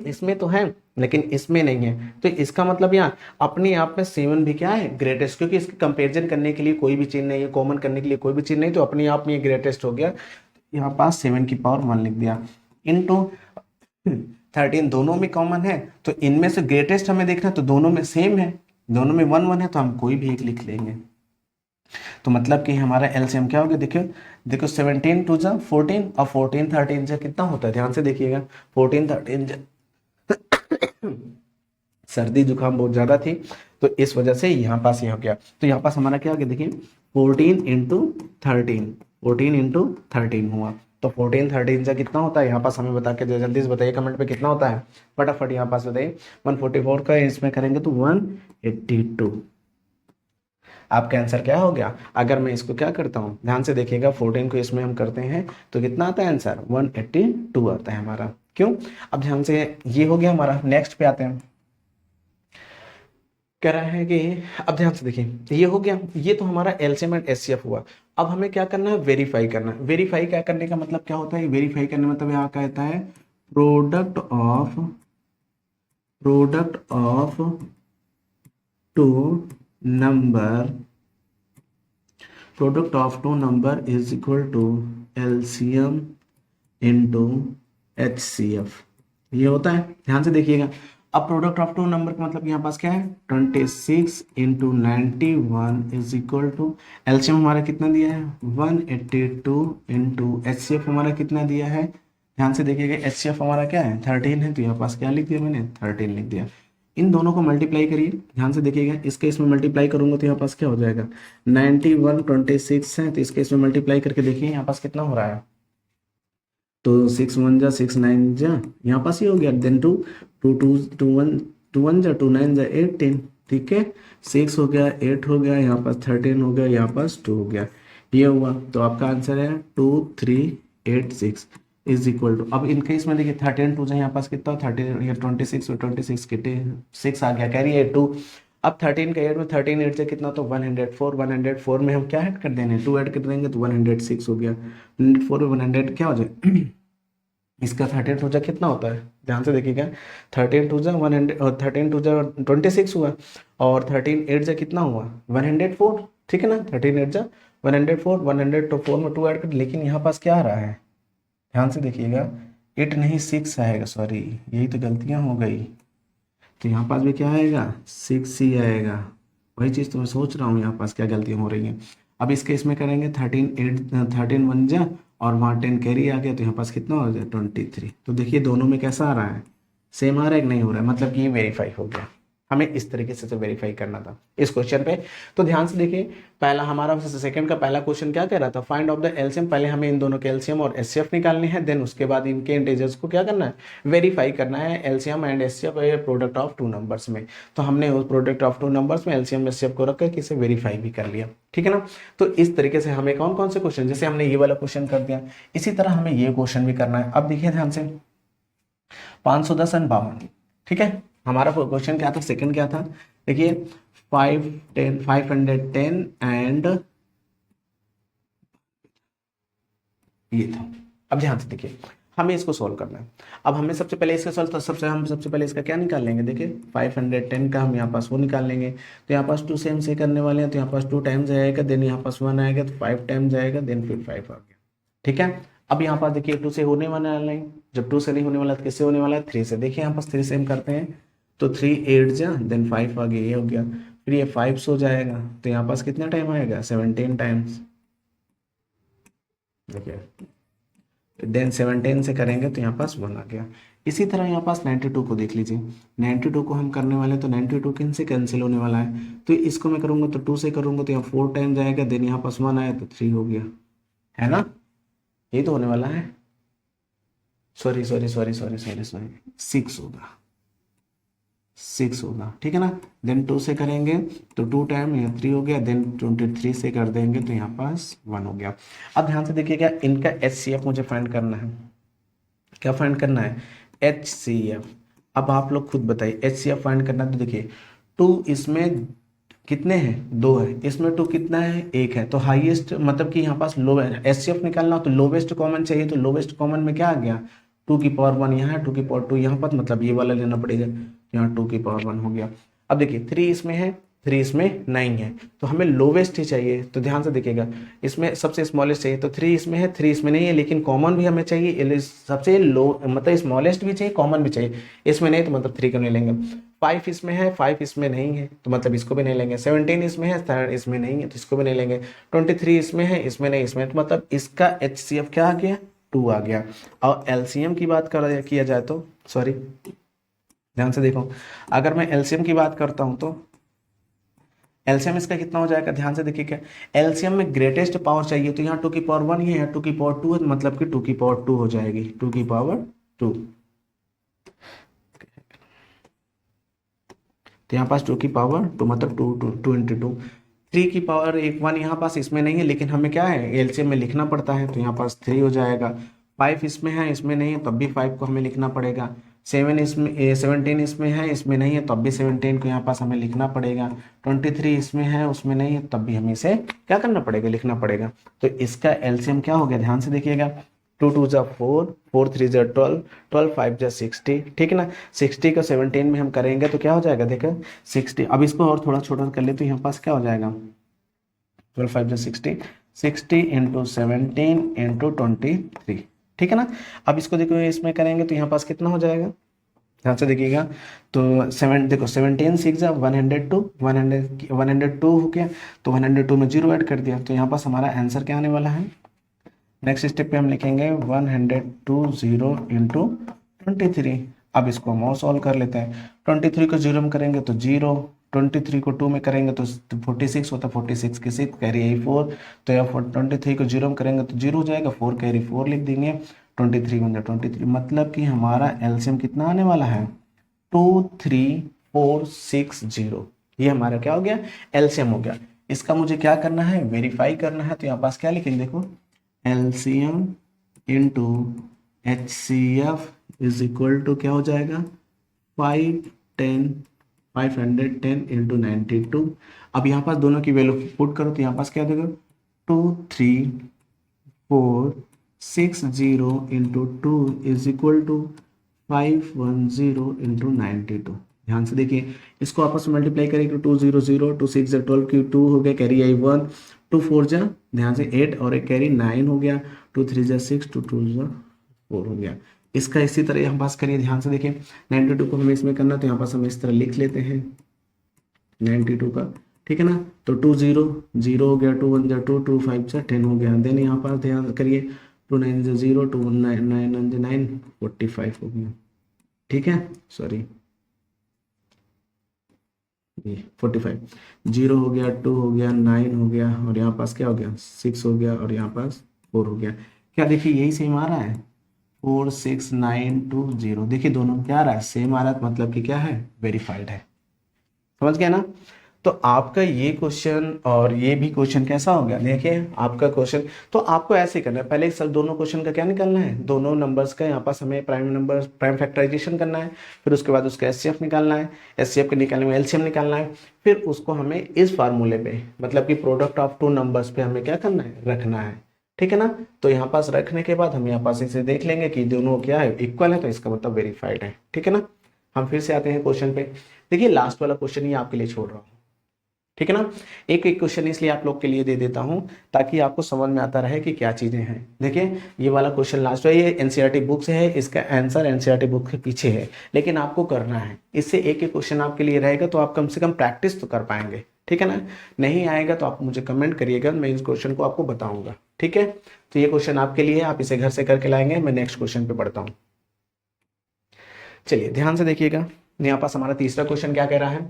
इसमें तो है लेकिन इसमें नहीं है, तो इसका मतलब यहाँ अपने आप में 7 भी क्या है, ग्रेटेस्ट, क्योंकि इसके कंपेरिजन करने के लिए कोई भी चीज नहीं है, कॉमन करने के लिए कोई भी चीज नहीं, तो अपने आप में ये ग्रेटेस्ट हो गया। यहाँ पास 7 की पावर 1 लिख दिया इनटू 13, दोनों में कॉमन है, तो इनमें से ग्रेटेस्ट हमें देखना है, तो दोनों में सेम है, दोनों में 1 1 है, तो हम कोई भी एक लिख लेंगे। तो मतलब कि हमारा एलसीएम क्या हो गया, देखियो देखो 17 2 जा 14 और 14 13 जा कितना होता है, ध्यान से देखिएगा 14 13 जा सर्दी जुकाम बहुत ज्यादा थी, तो इस वजह से यहाँ पास ये हो गया। तो यहाँ पास हमारा क्या हो गया, देखिए 14 इंटू 13, 14 इंटू 13 हुआ, तो 14 13 से कितना होता है, यहाँ पास हमें बता के जल्दी से बताइए कमेंट पे कितना होता है, फटाफट यहाँ पास बताइए। 144 का इसमें करेंगे तो 182, आपका आंसर क्या हो गया। अगर मैं इसको क्या करता हूँ, ध्यान से देखिएगा 14 को इसमें हम करते हैं तो कितना आता है आंसर, 182 आता है हमारा। क्यों, अब ध्यान से ये हो गया हमारा, नेक्स्ट पे आते हैं। कह रहा है कि अब ध्यान से देखिए ये हो गया, ये तो हमारा एलसीएम एंड एचसीएफ हुआ। अब हमें क्या करना है, वेरीफाई करना है। वेरीफाई क्या करने का मतलब क्या होता है, वेरीफाई करने मतलब यहाँ कहता है product of two number, product of two number is equal to LCM into HCF, ये होता है। ध्यान से देखिएगा, अब प्रोडक्ट ऑफ टू नंबर का मतलब यहाँ पास क्या है, 26 into 91 is equal to, LCM हमारा कितना दिया है 182 इंटू एचसीएफ हमारा कितना दिया है, ध्यान से देखिएगा एचसीएफ हमारा क्या है 13 है, तो यहाँ पास क्या लिख दिया मैंने 13 लिख दिया। इन दोनों को मल्टीप्लाई करिए, ध्यान से देखिएगा, इसके इसमें मल्टीप्लाई करूंगा तो यहाँ पास क्या हो जाएगा 91 26 है, तो इसके इसमें मल्टीप्लाई करके देखिए यहाँ पास कितना हो रहा है, तो 6 1 जा 6 9 जा, यहाँ पास ये हो गया, देन 2 2 2 2 1 2 1 जा 2 9 जा 18, ठीक है 6 हो गया 8 हो गया, यहाँ पास 13 हो गया, यहाँ पास 2 हो गया, ये हुआ। तो आपका आंसर है 2386 इज इक्वल टू, अब इन केस में देखिए 13 2 यहाँ पास कितना 30 ये 26 और 26 कितने 6 आ गया, कैरी है 2। अब 13 का 8 में 13 8 से कितना, तो 104, 104 में हम क्या ऐड कर देंगे 2 ऐड कर देंगे, तो 106 हो गया, 104 में 100 क्या हो जाए इसका 13 टू जा कितना होता है, ध्यान से देखिएगा 13 टू जा 100 और 13 टू जा 26 हुआ, और 13 8 जा कितना हुआ 104, ठीक है ना 13 8 जा 104, 104 में 2 ऐड कर, लेकिन यहाँ पास क्या आ रहा है, ध्यान से देखिएगा 8 नहीं 6 आएगा, सॉरी यही तो गलतियाँ हो गई, तो यहाँ पास भी क्या आएगा 6 ही आएगा, वही चीज़ तो मैं सोच रहा हूँ यहाँ पास क्या गलतियाँ हो रही हैं। अब इस केस में करेंगे 13 1 जा और वहाँ 10 कैरी आ गया, तो यहाँ पास कितना हो जाए 23, तो देखिए दोनों में कैसा आ रहा है, सेम आ रहा है कि नहीं हो रहा है, मतलब कि ये वेरीफाई हो गया। हमें इस तरीके से वेरीफाई करना था इस क्वेश्चन पे। तो ध्यान से देखिए पहला हमारा सेकंड का पहला क्वेश्चन क्या कह रहा था, फाइंड ऑफ द एलसीएम, पहले हमें इन दोनों के एलसीएम और एचसीएफ निकालने हैं, देन उसके बाद इनके इंटीजर्स को क्या करना है, वेरीफाई करना है, LCM and HCF product of two numbers में। तो हमने उस प्रोडक्ट ऑफ टू नंबर्स में एलसीएम एचसीएफ को रखकर इसे वेरीफाई भी कर लिया, ठीक है ना। तो इस तरीके से हमें कौन कौन से क्वेश्चन, जैसे हमने ये वाला क्वेश्चन कर दिया, इसी तरह हमें ये क्वेश्चन भी करना है। अब देखिए ध्यान से 510 एंड 52, ठीक है, हमारा क्वेश्चन क्या था, सेकंड क्या था, देखिए 510 एंड ये था। अब ध्यान से देखिए हमें इसको सॉल्व करना है। अब हमें सबसे पहले इसका सॉल्व, तो सबसे पहले इसका क्या निकाल लेंगे, देखिए 510 का हम यहाँ पास वो निकाल लेंगे। तो यहाँ पास 2 सेम से करने वाले हैं, तो यहाँ पास 2 टाइम्स आएगा, देन यहाँ पास 1 आएगा, तो 5 टाइम्स आएगा, देन फिर 5 आ गया। ठीक है, अब यहाँ पास देखिए 2 से होने वाला है, जब 2 से नहीं होने वाला तो किससे होने वाला है, 3 से। देखिए यहाँ पास 3 से हम करते हैं, तो 3 8 जा, देन 5 आ गया, ये हो गया। फिर ये 5 हो जाएगा, तो यहाँ पास कितना टाइम आएगा, 17 टाइम्स। देखिए देन 17 से करेंगे तो यहाँ पास 1 आ गया। इसी तरह यहाँ पास 92 को देख लीजिए, 92 को हम करने वाले, तो 92 किन से कैंसिल होने वाला है, तो इसको मैं करूँगा तो 2 से करूँगा, तो यहाँ 4 टाइम जाएगा, देन यहाँ पास 1 आया तो 3 हो गया, है ना, यही तो होने वाला है। सॉरी 6 होगा, 6 होगा, ठीक है ना। देन 2 से करेंगे तो 2 टाइम यहाँ 3 हो गया, देन 23 से कर देंगे तो यहाँ पास 1 हो गया। अब ध्यान से देखिएगा, इनका HCF मुझे फाइंड करना है। क्या फाइंड करना है, HCF। अब आप लोग खुद बताइए, HCF फाइंड करना है, तो देखिए 2 इसमें कितने हैं, 2 है, इसमें 2 कितना है, 1 है, तो हाईएस्ट मतलब कि यहाँ पास लो HCF निकालना हो तो लोवेस्ट कॉमन चाहिए, तो लोवेस्ट कॉमन में क्या आ गया, 2 की पावर 1 यहाँ है, 2 की पावर 2 यहाँ पर, मतलब ये वाला लेना पड़ेगा, यहाँ 2 की पावर 1 हो गया। अब देखिए 3 इसमें है, 3 इसमें नहीं है, तो हमें लोवेस्ट ही चाहिए, तो ध्यान से देखिएगा, इसमें सबसे स्मॉलेस्ट चाहिए, तो 3 इसमें है, 3 इसमें नहीं है, लेकिन कॉमन भी हमें चाहिए, सबसे लो मतलब स्मॉलेस्ट भी चाहिए, कॉमन भी चाहिए, इसमें नहीं तो मतलब 3 को नहीं लेंगे। 5 इसमें है, 5 इसमें नहीं है, तो मतलब इसको भी नहीं लेंगे। 17 इसमें है, 3 इसमें नहीं है, तो इसको भी नहीं लेंगे। 23 इसमें है, इसमें नहीं, इसमें, तो मतलब इसका HCF क्या आ गया, 2 आ गया। और LCM की बात किया जाए तो, सॉरी ध्यान से देखो, अगर मैं LCM की बात करता हूं तो LCM इसका कितना हो जाएगा, ध्यान से देखिए, क्या LCM में ग्रेटेस्ट पावर चाहिए, तो यहाँ 2 की पावर 1 ही है, 2 की पावर 2 है, मतलब कि 2 की पावर 2 हो जाएगी, 2 की पावर 2। तो यहाँ पास 2 की पावर 2 मतलब 2 इंटू 2। 3 की पावर 1 यहाँ पास इसमें नहीं है, लेकिन हमें क्या है LCM में लिखना पड़ता है, तो यहाँ पास 3 हो जाएगा। 5 इसमें है, इसमें नहीं है, तब भी 5 को हमें लिखना पड़ेगा। 17 इसमें है, इसमें नहीं है, तब भी 17 को यहाँ पास हमें लिखना पड़ेगा। 23 इसमें है, उसमें नहीं है, तब भी हमें इसे क्या करना पड़ेगा, लिखना पड़ेगा। तो इसका LCM क्या हो गया, ध्यान से देखिएगा, 2 2 जा 4, 4 3 जा 12, 12 5 जा 60, ठीक है ना। 60 का 17 में हम करेंगे तो क्या हो जाएगा, देखो 60। अब इसको और थोड़ा छोटा कर ले तो यहाँ पास क्या हो जाएगा, 12 5 जा 60, 60 इंटू 17 इंटू 23, ठीक है ना। अब इसको देखो इसमें करेंगे तो यहाँ पास कितना हो जाएगा, ध्यान से देखिएगा, तो 17 6 जा 102, 102 हो गया, तो 102 में 0 ऐड कर दिया, तो यहाँ पास हमारा आंसर क्या आने वाला है। नेक्स्ट स्टेप पे हम लिखेंगे 120 इंटू 23। अब इसको हम और सॉल्व कर लेते हैं। 23 को 0 में करेंगे तो 0, 23 को 2 में करेंगे तो 46 होता है, 46 की 6 कैरी आई 4, तो यह 23 को 0 में करेंगे तो 0 हो जाएगा, 4 कैरी 4 लिख देंगे, 23 बन जाए 23, मतलब कि हमारा LCM कितना आने वाला है, 23460। ये हमारा क्या हो गया, LCM हो गया। इसका मुझे क्या करना है, वेरीफाई करना है, तो यहाँ पास क्या लिखेंगे, देखो LCM into HCF is equal to क्या हो जाएगा, 510 इंटू 92। अब यहाँ पास दोनों की वैल्यू पुट करो तो यहाँ पास क्या देगा, 23460 into 2 is equal to 510 into 92। ध्यान से देखिए, इसको आपस में मल्टीप्लाई करेंगे, 200, 2 6 12 की 2 हो गया, कैरी आई 1, 2 4 जा ध्यान से 8 और एक कैरी 9 हो गया, 2 3 जा 6, 2 2 जा 4 हो गया। इसका इसी तरह हम पास करिए, ध्यान से देखिए 92 को हमें इसमें करना, तो यहाँ पास हम इस तरह लिख लेते हैं 92 का, ठीक है ना। तो 2 0 0 हो गया, 2 1 जा 2, 2 5 जा 10 हो गया, देन यहाँ पास ध्यान करिए 2 9 जा 0, 2 9 9 9 45 हो गया, ठीक है, सॉरी 45, 0 हो गया, 2 हो गया, 9 हो गया, और यहाँ पास क्या हो गया, 6 हो गया, और यहाँ पास 4 हो गया। क्या देखिए यही सेम आ रहा है, 4 6 9 2 0, देखिए दोनों क्या आ रहा है, सेम आ रहा है, मतलब कि क्या है, वेरीफाइड है। समझ गया ना। तो आपका ये क्वेश्चन और ये भी क्वेश्चन कैसा हो गया, देखिए आपका क्वेश्चन, तो आपको ऐसे ही करना है, पहले सर दोनों क्वेश्चन का क्या निकालना है, दोनों नंबर्स का यहाँ पास हमें प्राइम फैक्टराइजेशन करना है, फिर उसके बाद उसका HCF निकालना है, HCF के निकालने में LCM निकालना है, फिर उसको हमें इस फार्मूले पे मतलब कि प्रोडक्ट ऑफ 2 नंबर्स पे हमें क्या करना है, रखना है, ठीक है ना। तो यहाँ पास रखने के बाद हम यहाँ पास इसे देख लेंगे कि दोनों क्या है, इक्वल है, तो इसका मतलब वेरीफाइड है। ठीक है ना। हम फिर से आते हैं क्वेश्चन पे। देखिए लास्ट वाला क्वेश्चन ही आपके लिए छोड़ रहा हूँ, ठीक है ना। एक एक क्वेश्चन इसलिए आप लोग के लिए दे देता हूं ताकि आपको समझ में आता रहे कि क्या चीजें हैं। देखिए ये वाला क्वेश्चन लास्ट है, ये एनसीईआरटी बुक से है, इसका आंसर एनसीईआरटी बुक के पीछे है, लेकिन आपको करना है। इससे एक एक क्वेश्चन आपके लिए रहेगा तो आप कम से कम प्रैक्टिस तो कर पाएंगे। ठीक है ना। नहीं आएगा तो आप मुझे कमेंट करिएगा, मैं इस क्वेश्चन को आपको बताऊंगा। ठीक है। तो ये क्वेश्चन आपके लिए, आप इसे घर से करके लाएंगे। मैं नेक्स्ट क्वेश्चन पे बढ़ता हूँ। चलिए ध्यान से देखिएगा, यहाँ पास हमारा तीसरा क्वेश्चन क्या कह रहा है,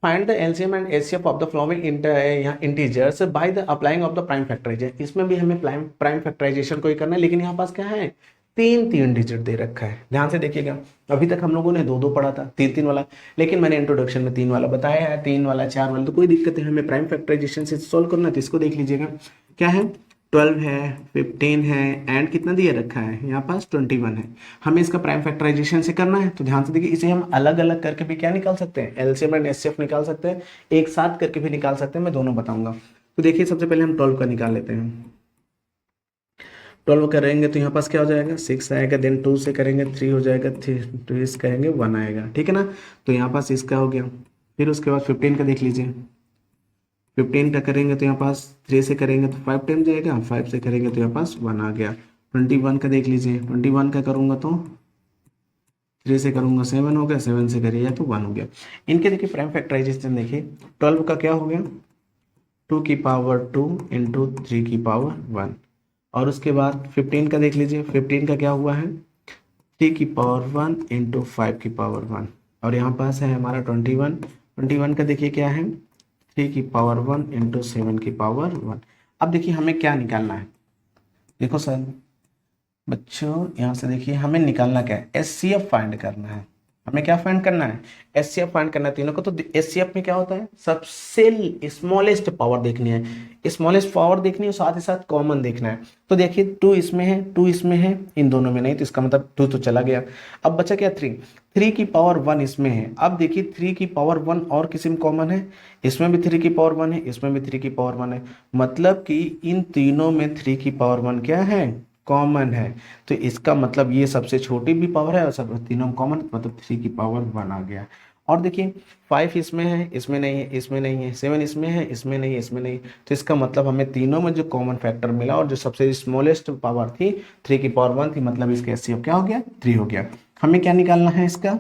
find the LCM and HCF of the following integers by the applying of the prime factorization. इसमें भी हमें प्राइम फैक्टराइजेशन को ही करना है, लेकिन यहाँ पास क्या है, तीन तीन डिजिट दे रखा है। ध्यान से देखिएगा, अभी तक हम लोगों ने दो दो पढ़ा था, तीन तीन वाला, लेकिन मैंने इंट्रोडक्शन में तीन वाला बताया है, तीन वाला चार वाला, तो कोई दिक्कत है, हमें प्राइम फैक्टराइजेशन से सॉल्व करना है। तो इसको देख लीजिएगा, क्या है, 12 है, 15 है, एंड कितना दिया रखा है यहाँ पास 21 है। हमें इसका प्राइम फैक्टराइजेशन से करना है। तो ध्यान से देखिए, इसे हम अलग अलग करके भी क्या निकाल सकते हैं, एलसीएम एंड एचसीएफ निकाल सकते हैं, एक साथ करके भी निकाल सकते हैं, मैं दोनों बताऊंगा। तो देखिए सबसे पहले हम 12 का निकाल लेते हैं। 12 करेंगे तो यहाँ पास क्या हो जाएगा, 6 आएगा, देन 2 से करेंगे 3 हो जाएगा, 3 इस करेंगे 1 आएगा। ठीक है ना। तो यहाँ पास इसका हो गया। फिर उसके बाद 15 का देख लीजिए, 15 का करेंगे तो यहाँ पास 3 से करेंगे तो 5 टाइम जाएगा, 5 से करेंगे तो यहाँ पास 1 आ गया। 21 का देख लीजिए, 21 का करूँगा तो 3 से करूँगा 7 हो गया, 7 से करिएगा तो 1 हो गया। इनके देखिए प्राइम फैक्टराइजेशन देखिए, 12 का क्या हो गया, 2 की पावर 2 इंटू 3 की पावर 1। और उसके बाद 15 का देख लीजिए, 15 का क्या हुआ है, 3 की पावर 1 इंटू 5 की पावर 1। और यहाँ पास है हमारा 21, 21 का देखिए क्या है, 3 की पावर 1 इंटू 7 की पावर 1। अब देखिए हमें क्या निकालना है, देखो सर बच्चों यहाँ से देखिए हमें निकालना क्या है, एचसीएफ फाइंड करना है। हमें क्या फाइंड करना है, एचसीएफ फाइंड करना है तीनों को। तो एचसीएफ में क्या होता है, सबसे स्मॉलेस्ट पावर देखनी है, स्मॉलेस्ट पावर देखनी है, साथ ही साथ कॉमन देखना है। तो देखिए 2 इसमें है, 2 इसमें है, इन दोनों में नहीं, तो इसका मतलब 2 तो चला गया। अब बचा क्या, 3, 3 की पावर 1 इसमें है। अब देखिए 3 की पावर 1 और किसी में कॉमन है, इसमें भी 3 की पावर 1 है, इसमें भी 3 की पावर 1 है, मतलब कि इन तीनों में 3 की पावर 1 क्या है, कॉमन है। तो इसका मतलब ये सबसे छोटी भी पावर है और सब तीनों कॉमन, मतलब 3 की पावर 1 आ गया। और देखिए 5 इसमें है, इसमें नहीं है, इसमें नहीं है, 7 इसमें है, इसमें नहीं है, इसमें नहीं। तो इसका मतलब हमें तीनों में जो कॉमन फैक्टर मिला और जो सबसे स्मॉलेस्ट पावर थी 3 की पावर 1 थी, मतलब इसका एचसीएफ क्या हो गया, 3 हो गया। हमें क्या निकालना है, इसका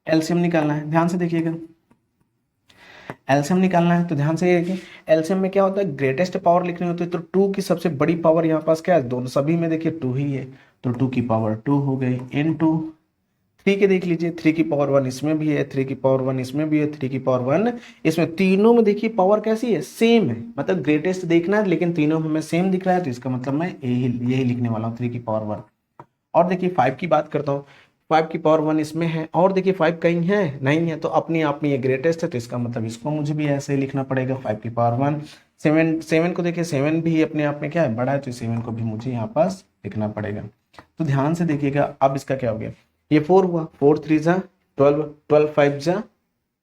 एलसीएम निकालना है। ध्यान से देखिएगा, एलसीएम निकालना है, तो ध्यान से देखिए एलसीएम में क्या होता है, ग्रेटेस्ट पावर लिखनी होती है। तो 2 की सबसे बड़ी पावर यहाँ पास क्या है, दोनों सभी में देखिए 2 ही है, तो 2 की पावर 2 हो गई, इन 2 3 के देख लीजिए, 3 की पावर 1 इसमें भी है, 3 की पावर 1 इसमें भी है, 3 की पावर 1 इसमें, तीनों में देखिए पावर कैसी है, सेम है, मतलब ग्रेटेस्ट देखना है, लेकिन तीनों में हमें सेम दिख रहा है, तो इसका मतलब मैं यही लिखने वाला हूँ, 3 की पावर 1। और देखिए 5 की बात करता हूँ, 5 की पावर 1 इसमें है, और देखिए 5 कहीं है, नहीं है, तो अपने आप में ये ग्रेटेस्ट है, तो इसका मतलब इसको मुझे भी ऐसे ही लिखना पड़ेगा, 5 की पावर 1। 7 को देखिए, 7 भी अपने आप में क्या है, बड़ा है, तो 7 को भी मुझे यहाँ पास लिखना पड़ेगा। तो ध्यान से देखिएगा, अब इसका क्या हो गया, ये 4 हुआ, 4 3 जा 12, 12 5 जा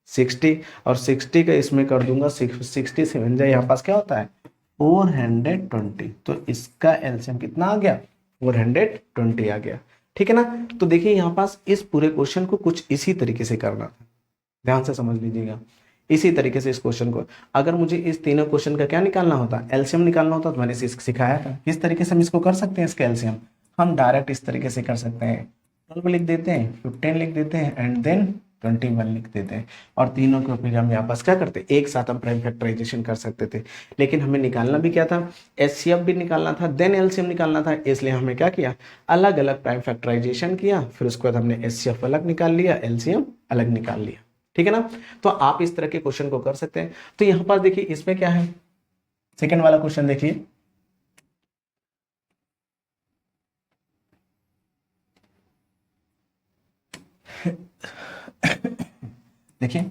60, और 60 का इसमें कर दूंगा 67 जा, यहाँ पास क्या होता है 420। तो इसका एलसीएम कितना आ गया, 420 आ गया। ठीक है ना। तो देखिए यहाँ पास इस पूरे क्वेश्चन को कुछ इसी तरीके से करना था, ध्यान से समझ लीजिएगा। इसी तरीके से इस क्वेश्चन को, अगर मुझे इस तीनों क्वेश्चन का क्या निकालना होता, एलसीएम निकालना होता, तो मैंने सिखाया था किस तरीके से हम इसको कर सकते हैं। इसका एलसीएम हम डायरेक्ट इस तरीके से कर सकते हैं, 12 लिख देते हैं, 15 लिख देते हैं, एंड देन 21 लिख देते हैं, और तीनों को फिर हम यहाँ पास क्या करते हैं, एक साथ हम प्राइम फैक्टराइजेशन कर सकते थे। लेकिन हमें निकालना भी क्या था, एचसीएफ भी निकालना था, देन एलसीएम निकालना था, इसलिए हमें क्या किया, अलग अलग प्राइम फैक्टराइजेशन किया, फिर उसके बाद हमने एचसीएफ अलग निकाल लिया, एलसीएम अलग निकाल लिया। ठीक है ना। तो आप इस तरह के क्वेश्चन को कर सकते हैं। तो यहाँ पर देखिए इसमें क्या है, सेकेंड वाला क्वेश्चन देखिए, देखिए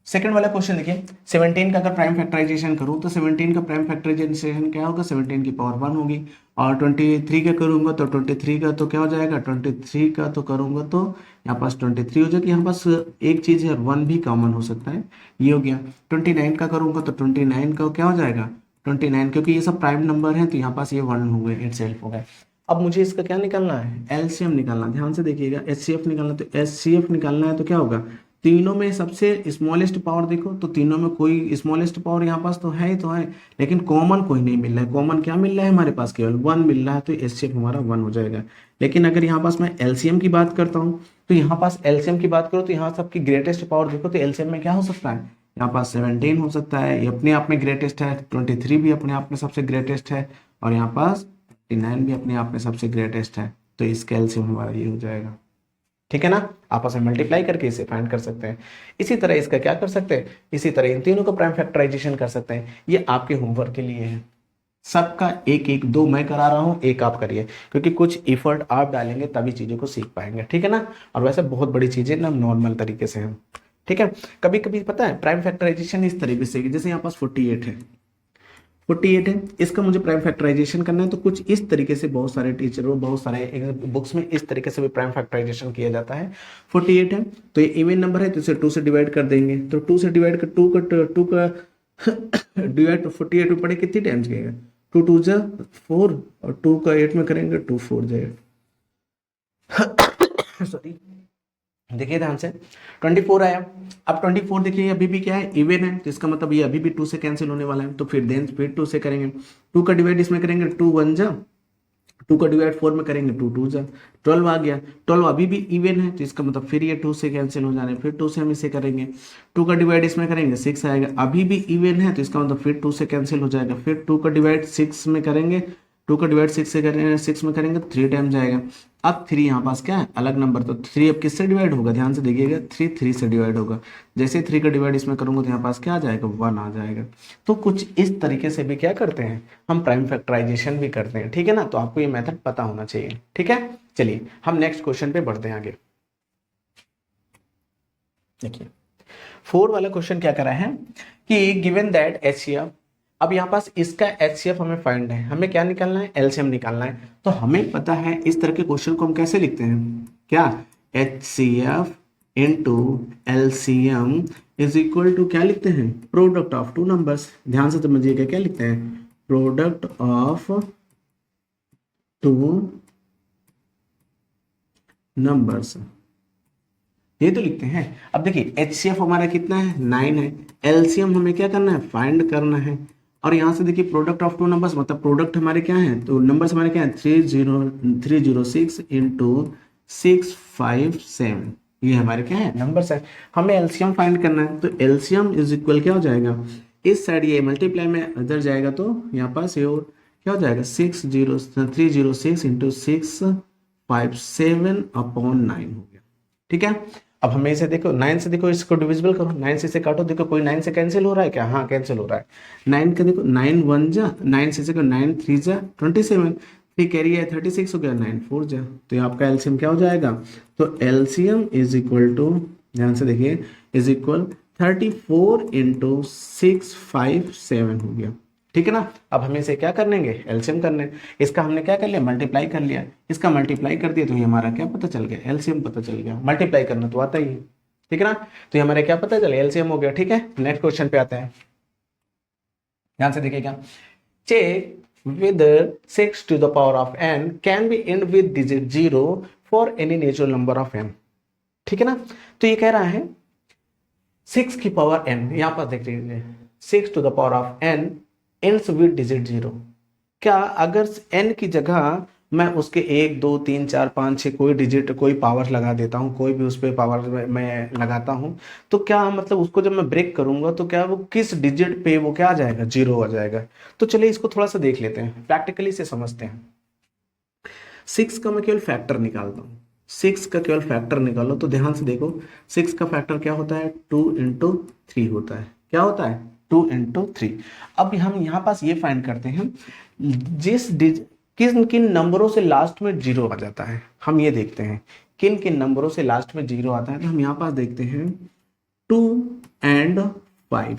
सेकंड वाला क्वेश्चन देखिए, 17 का अगर प्राइम फैक्टराइजेशन करूं तो 17 का प्राइम फैक्टराइजेशन क्या होगा, 17 की पावर 1 होगी, और 23 का करूंगा तो 23 का तो क्या हो जाएगा, 23 का तो करूंगा तो यहाँ पास 23 हो जाएगी, यहाँ पास एक चीज है 1 भी कॉमन हो सकता है, ये हो गया। 29 का करूंगा तो 29 का क्या हो जाएगा, 29, क्योंकि ये सब प्राइम नंबर है तो यहाँ पास ये 1 हो गए, इटसेल्फ हो गए। अब मुझे इसका क्या निकालना है, एलसीएम निकालना। ध्यान से देखिएगा, एचसीएफ निकालना, तो एचसीएफ निकालना है तो क्या होगा, तीनों में सबसे स्मॉलेस्ट पावर देखो, तो तीनों में कोई स्मॉलेस्ट पावर यहाँ पास तो है ही, तो है, लेकिन कॉमन कोई नहीं मिल रहा है। कॉमन क्या मिल रहा है हमारे पास, केवल 1 मिल रहा है, तो एचसीएफ हमारा 1 हो जाएगा। लेकिन अगर यहाँ पास मैं एलसीएम की बात करता हूँ, तो यहाँ पास एलसीएम की बात करो तो यहाँ सबकी ग्रेटेस्ट पावर देखो, तो एलसीएम में क्या हो सकता है, यहाँ पास 17 हो सकता है, ये अपने आप में ग्रेटेस्ट है, 23 भी अपने आप में सबसे ग्रेटेस्ट है, और यहाँ पास 29 भी अपने आप में सबसे ग्रेटेस्ट है। तो इसका एलसीएम हमारा ये हो जाएगा। ठीक है ना, आपस में मल्टीप्लाई करके इसे फाइंड कर सकते हैं। इसी तरह इसका क्या कर सकते हैं, इसी तरह इन तीनों का प्राइम फैक्टराइजेशन कर सकते हैं। ये आपके होमवर्क के लिए है, सबका एक एक, 2 मैं करा रहा हूँ, 1 आप करिए, क्योंकि कुछ इफर्ट आप डालेंगे तभी चीज़ों को सीख पाएंगे। ठीक है ना, और वैसे बहुत बड़ी चीज़ें ना नॉर्मल तरीके से हम, ठीक है। कभी कभी पता है प्राइम फैक्टराइजेशन इस तरीके से, जैसे यहाँ पास 48 है, 48 है, इसका मुझे प्राइम फैक्टराइजेशन करना है, तो कुछ इस तरीके से बहुत सारे टीचरों, बहुत सारे बुक्स में इस तरीके से भी प्राइम फैक्टराइजेशन किया जाता है। 48 है तो ये इवन नंबर है, तो इसे 2 से डिवाइड कर देंगे, तो 2 से डिवाइड कर, 2 का डिवाइड 48 में पड़े कितनी टाइम्स गएगा, 2 2 जा 4, और 2 का 8 में करेंगे 2 4 जाएगा, सॉरी। देखिए ध्यान से, 24 आया। अब 24 देखिए अभी भी क्या है, इवन है, तो इसका मतलब ये अभी भी 2 से कैंसिल होने वाला है, तो फिर 2 से करेंगे, 2 का डिवाइड इसमें करेंगे 2 1 जा, 2 का डिवाइड 4 में करेंगे 2 2 जा, 12 आ गया। 12 अभी भी इवन है, तो इसका मतलब फिर ये 2 से कैंसिल हो जाने, फिर 2 से हम इसे करेंगे, 2 का डिवाइड इसमें करेंगे 6 आएगा, अभी भी इवन है, तो इसका मतलब फिर 2 से कैंसिल हो जाएगा, फिर 2 का डिवाइड 6 में करेंगे, 2 का डिवाइड 6 से करेंगे, 6 में करेंगे 3 टाइम जाएगा। अब 3 यहाँ पास क्या है, अलग नंबर, तो 3 अब किससे डिवाइड होगा, ध्यान से देखिएगा, 3 से डिवाइड होगा, जैसे 3 का डिवाइड इसमें करूंगा तो यहाँ पास क्या आ जाएगा, 1 आ जाएगा। तो कुछ इस तरीके से भी क्या करते हैं हम, प्राइम फैक्टराइजेशन भी करते हैं। ठीक है ना, तो आपको ये मेथड पता होना चाहिए। ठीक है, चलिए हम नेक्स्ट क्वेश्चन पे बढ़ते हैं आगे। देखिए 4 वाला क्वेश्चन क्या करा है कि गिवन दैट एचसीएफ, अब यहाँ पास इसका एचसीएफ हमें फाइंड है, हमें क्या निकालना है, एलसीएम निकालना है। तो हमें पता है इस तरह के क्वेश्चन को हम कैसे लिखते हैं, क्या, HCF into LCM is equal to क्या लिखते हैं, प्रोडक्ट ऑफ 2 नंबर्स। ध्यान से समझिएगा, क्या लिखते हैं, प्रोडक्ट ऑफ 2 नंबर्स, ये तो लिखते हैं। अब देखिए एचसीएफ हमारा कितना है, 9 है, एलसीएम हमें क्या करना है, फाइंड करना है। और यहाँ से देखिए प्रोडक्ट ऑफ 2 नंबर्स, मतलब प्रोडक्ट हमारे क्या है, तो नंबर्स हमारे क्या है, 306 इंटू 657, ये हमारे क्या है, नंबर्स है। हमें एलसीएम फाइंड करना है, तो एलसीएम इज इक्वल क्या हो जाएगा, इस साइड ये मल्टीप्लाई में अदर जाएगा, तो यहाँ पास ये और क्या हो जाएगा, 306 इंटू 657 अपॉन 9 हो गया। ठीक है, अब हमें इसे देखो, 9 से देखो इसको डिविजिबल करो, 9 से इसे काटो, देखो कोई 9 से कैंसिल हो रहा है क्या, हाँ कैंसिल हो रहा है। 9 का देखो, 9 1 जा, 9 से देखो 9 3 जा 27, फिर कैरी है 36 हो गया, 9 4 जा, तो ये आपका एलसीएम क्या हो जाएगा, तो एलसीएम इज इक्वल टू, ध्यान से देखिए, इज इक्वल 34 इंटू 657 हो गया। ठीक है ना, अब हमें इसे क्या करनेंगे, एलसीएम करने, इसका हमने क्या कर लिया, मल्टीप्लाई कर लिया, इसका मल्टीप्लाई कर दिया, तो ये हमारा क्या पता चल गया, एलसीएम पता चल गया। मल्टीप्लाई करना तो आता ही है, ठीक है ना, तो ये हमारे क्या पता चले, एलसीएम हो गया। ठीक है, नेक्स्ट क्वेश्चन पे आते हैं, ध्यान से देखिएगा, check whether 6 to the power of n can be end with digit 0 for any natural number of n। ठीक है ना, तो ये कह रहा है 6 की पावर n, यहां पर देख लीजिए 6 to the power of n ends with digit 0। क्या अगर n की जगह मैं उसके 1 2 3 4 5 6 कोई डिजिट, कोई पावर लगा देता हूँ, कोई भी उस पर पावर मैं लगाता हूँ, तो क्या मतलब उसको जब मैं ब्रेक करूंगा तो क्या वो किस डिजिट पे वो क्या आ जाएगा, 0 आ जाएगा। तो चलिए इसको थोड़ा सा देख लेते हैं, प्रैक्टिकली से समझते हैं। 6 का मैं केवल फैक्टर निकालता हूँ, 6 का केवल फैक्टर निकालो, तो ध्यान से देखो 6 का फैक्टर क्या होता है, 2 इंटू 3 होता है, क्या होता है, 2 इंटू 3। अब हम यहाँ पास ये फाइंड करते हैं किन किन नंबरों से लास्ट में 0 आ जाता है, हम ये देखते हैं किन किन नंबरों से लास्ट में 0 आता है। तो हम यहाँ पास देखते हैं 2 एंड 5,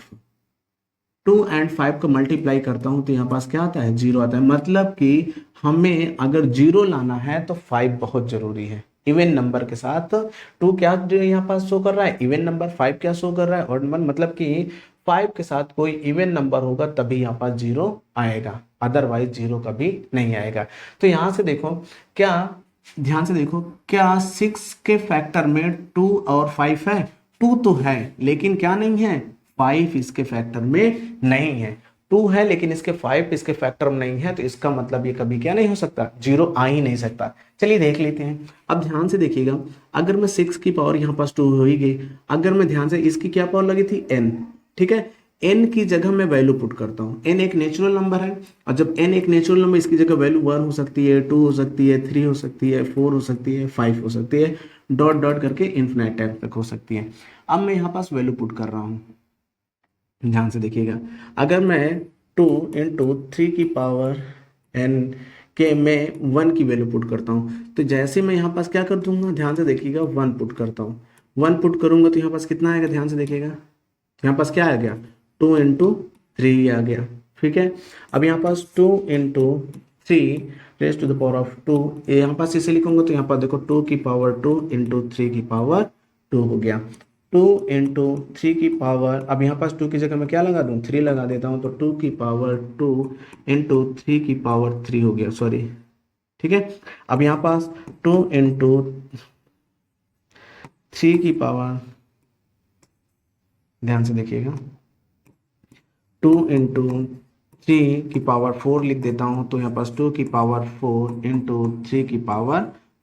2 एंड 5 को मल्टीप्लाई करता हूं तो यहाँ पास क्या आता है, 0 आता है। मतलब कि हमें अगर 0 लाना है तो 5 बहुत जरूरी है। इवन नंबर के साथ 2 क्या यहाँ पास शो कर रहा है, इवन नंबर, 5 क्या शो कर रहा है, ऑड नंबर, मतलब कि 5 के साथ कोई इवन नंबर होगा तभी यहाँ पास 0 आएगा, अदरवाइज 0 कभी नहीं आएगा। तो यहाँ से देखो क्या, ध्यान से देखो क्या 6 के फैक्टर में 2 और 5 है, 2 तो है लेकिन क्या नहीं है, 5 इसके फैक्टर में नहीं है। 2 है लेकिन इसके 5 इसके फैक्टर में नहीं है, तो इसका मतलब ये कभी क्या नहीं हो सकता, 0 आ ही नहीं सकता। चलिए देख लेते हैं। अब ध्यान से देखिएगा, अगर मैं 6 की पावर यहाँ पास 2 हो ही गई, अगर मैं ध्यान से इसकी क्या पावर लगी थी, n, ठीक है, n की जगह मैं वैल्यू पुट करता हूँ। n एक नेचुरल नंबर है, और जब n एक नेचुरल नंबर, इसकी जगह वैल्यू 1 हो सकती है, 2 हो सकती है, 3 हो सकती है, 4 हो सकती है, 5 हो सकती है, डॉट डॉट करके इन्फिनाइट टाइम तक हो सकती है। अब मैं यहाँ पास वैल्यू पुट कर रहा हूँ, ध्यान से देखिएगा। अगर मैं 2 इंटू 3 की पावर n के मैं 1 की वैल्यू पुट करता हूँ, तो जैसे मैं यहाँ पास क्या कर दूंगा, ध्यान से देखिएगा, 1 पुट करता हूँ। 1 पुट करूंगा तो यहाँ पास कितना आएगा, ध्यान से देखिएगा, यहाँ पास क्या आ गया, 2 इंटू 3 आ गया, ठीक है। अब यहाँ पास 2 into 3 raise to the power of 2, यहाँ पास इसे लिखूंगा तो यहाँ पास देखो 2 की पावर 2 इंटू 3 की पावर 2 हो गया। 2 इंटू 3 की पावर, अब यहाँ पास 2 की जगह मैं क्या लगा दूँ, 3 लगा देता हूँ, तो 2 की पावर 2 इंटू 3 की पावर 3 हो गया, सॉरी, ठीक है। अब यहाँ पास 2 इंटू 3 की पावर, ध्यान से देखिएगा, 2 इंटू 3 की पावर 4 लिख देता हूँ, तो यहाँ पास 2 की पावर 4 इंटू 3 की पावर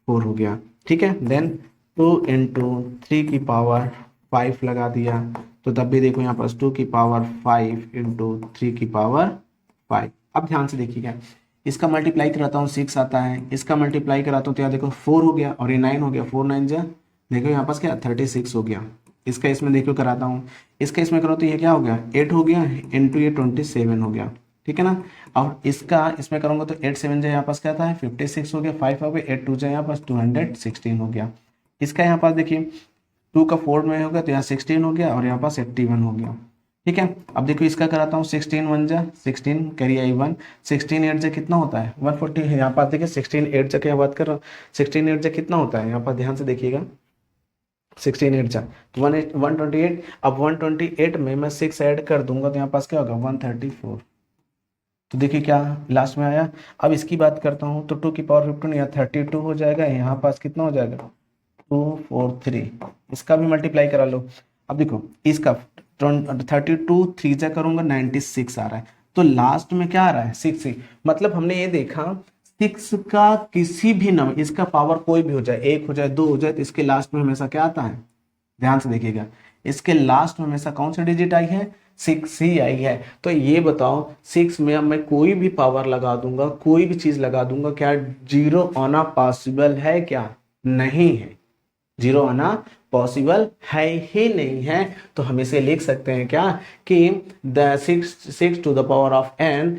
4 हो गया, ठीक है। देन 2 इंटू 3 की पावर 5 लगा दिया, तो तब भी देखो यहाँ पास 2 की पावर 5 इंटू 3 की पावर 5। अब ध्यान से देखिएगा, इसका मल्टीप्लाई कराता हूँ 6 आता है, इसका मल्टीप्लाई कराता हूँ तो यहाँ देखो 4 हो गया और ये 9 हो गया, 4 9 जा, देखो यहाँ पास क्या 36 हो गया। इसका इसमें देखो कराता हूँ, इसका इसमें करो तो ये क्या हो गया, 8 हो गया इंटू ये 27 हो गया, ठीक है ना। और इसका इसमें करूँगा तो 8 7 जो यहाँ पास क्या था, 56 हो गया, 5 हो गया, 8 2 जो यहाँ पास 216 हो गया। इसका यहाँ पास देखिए 2 का 4 में हो गया तो यहाँ 16 हो गया और यहाँ पास 81 हो गया, ठीक है। अब देखो इसका कराता हूँ, 16 1 जा 16 कैरी आई 1, 16 8 जा कितना होता है 140 है। यहाँ पास देखिए 16 8 जा क्या बात कर रहा हूँ, 16 8 जा कितना होता है, यहाँ पास ध्यान से देखिएगा, 16 8 जा 128। अब 128 में मैं 6 ऐड कर दूंगा तो यहाँ पास क्या होगा 134, तो देखिए क्या लास्ट में आया। अब इसकी बात करता हूँ तो 2 की पावर 15 यहाँ 32 हो जाएगा, यहाँ पास कितना हो जाएगा 243, इसका भी मल्टीप्लाई करा लो। अब देखो इसका 32 3 जा करूंगा 96 आ रहा है, तो लास्ट में क्या आ रहा है 6 ही। मतलब हमने ये देखा 6 का किसी भी नंबर, इसका पावर कोई भी हो जाए, 1 हो जाए 2 हो जाए, तो इसके लास्ट में हमेशा क्या आता है, ध्यान से देखिएगा, इसके लास्ट में हमेशा कौन सा डिजिट आई है, 6 ही आई है। तो ये बताओ 6 में अब मैं कोई भी पावर लगा दूंगा, कोई भी चीज लगा दूंगा, क्या 0 आना पॉसिबल है, क्या नहीं है, 0 आना पॉसिबल है ही नहीं है। तो हम इसे लिख सकते हैं क्या कि the 6 to the power of n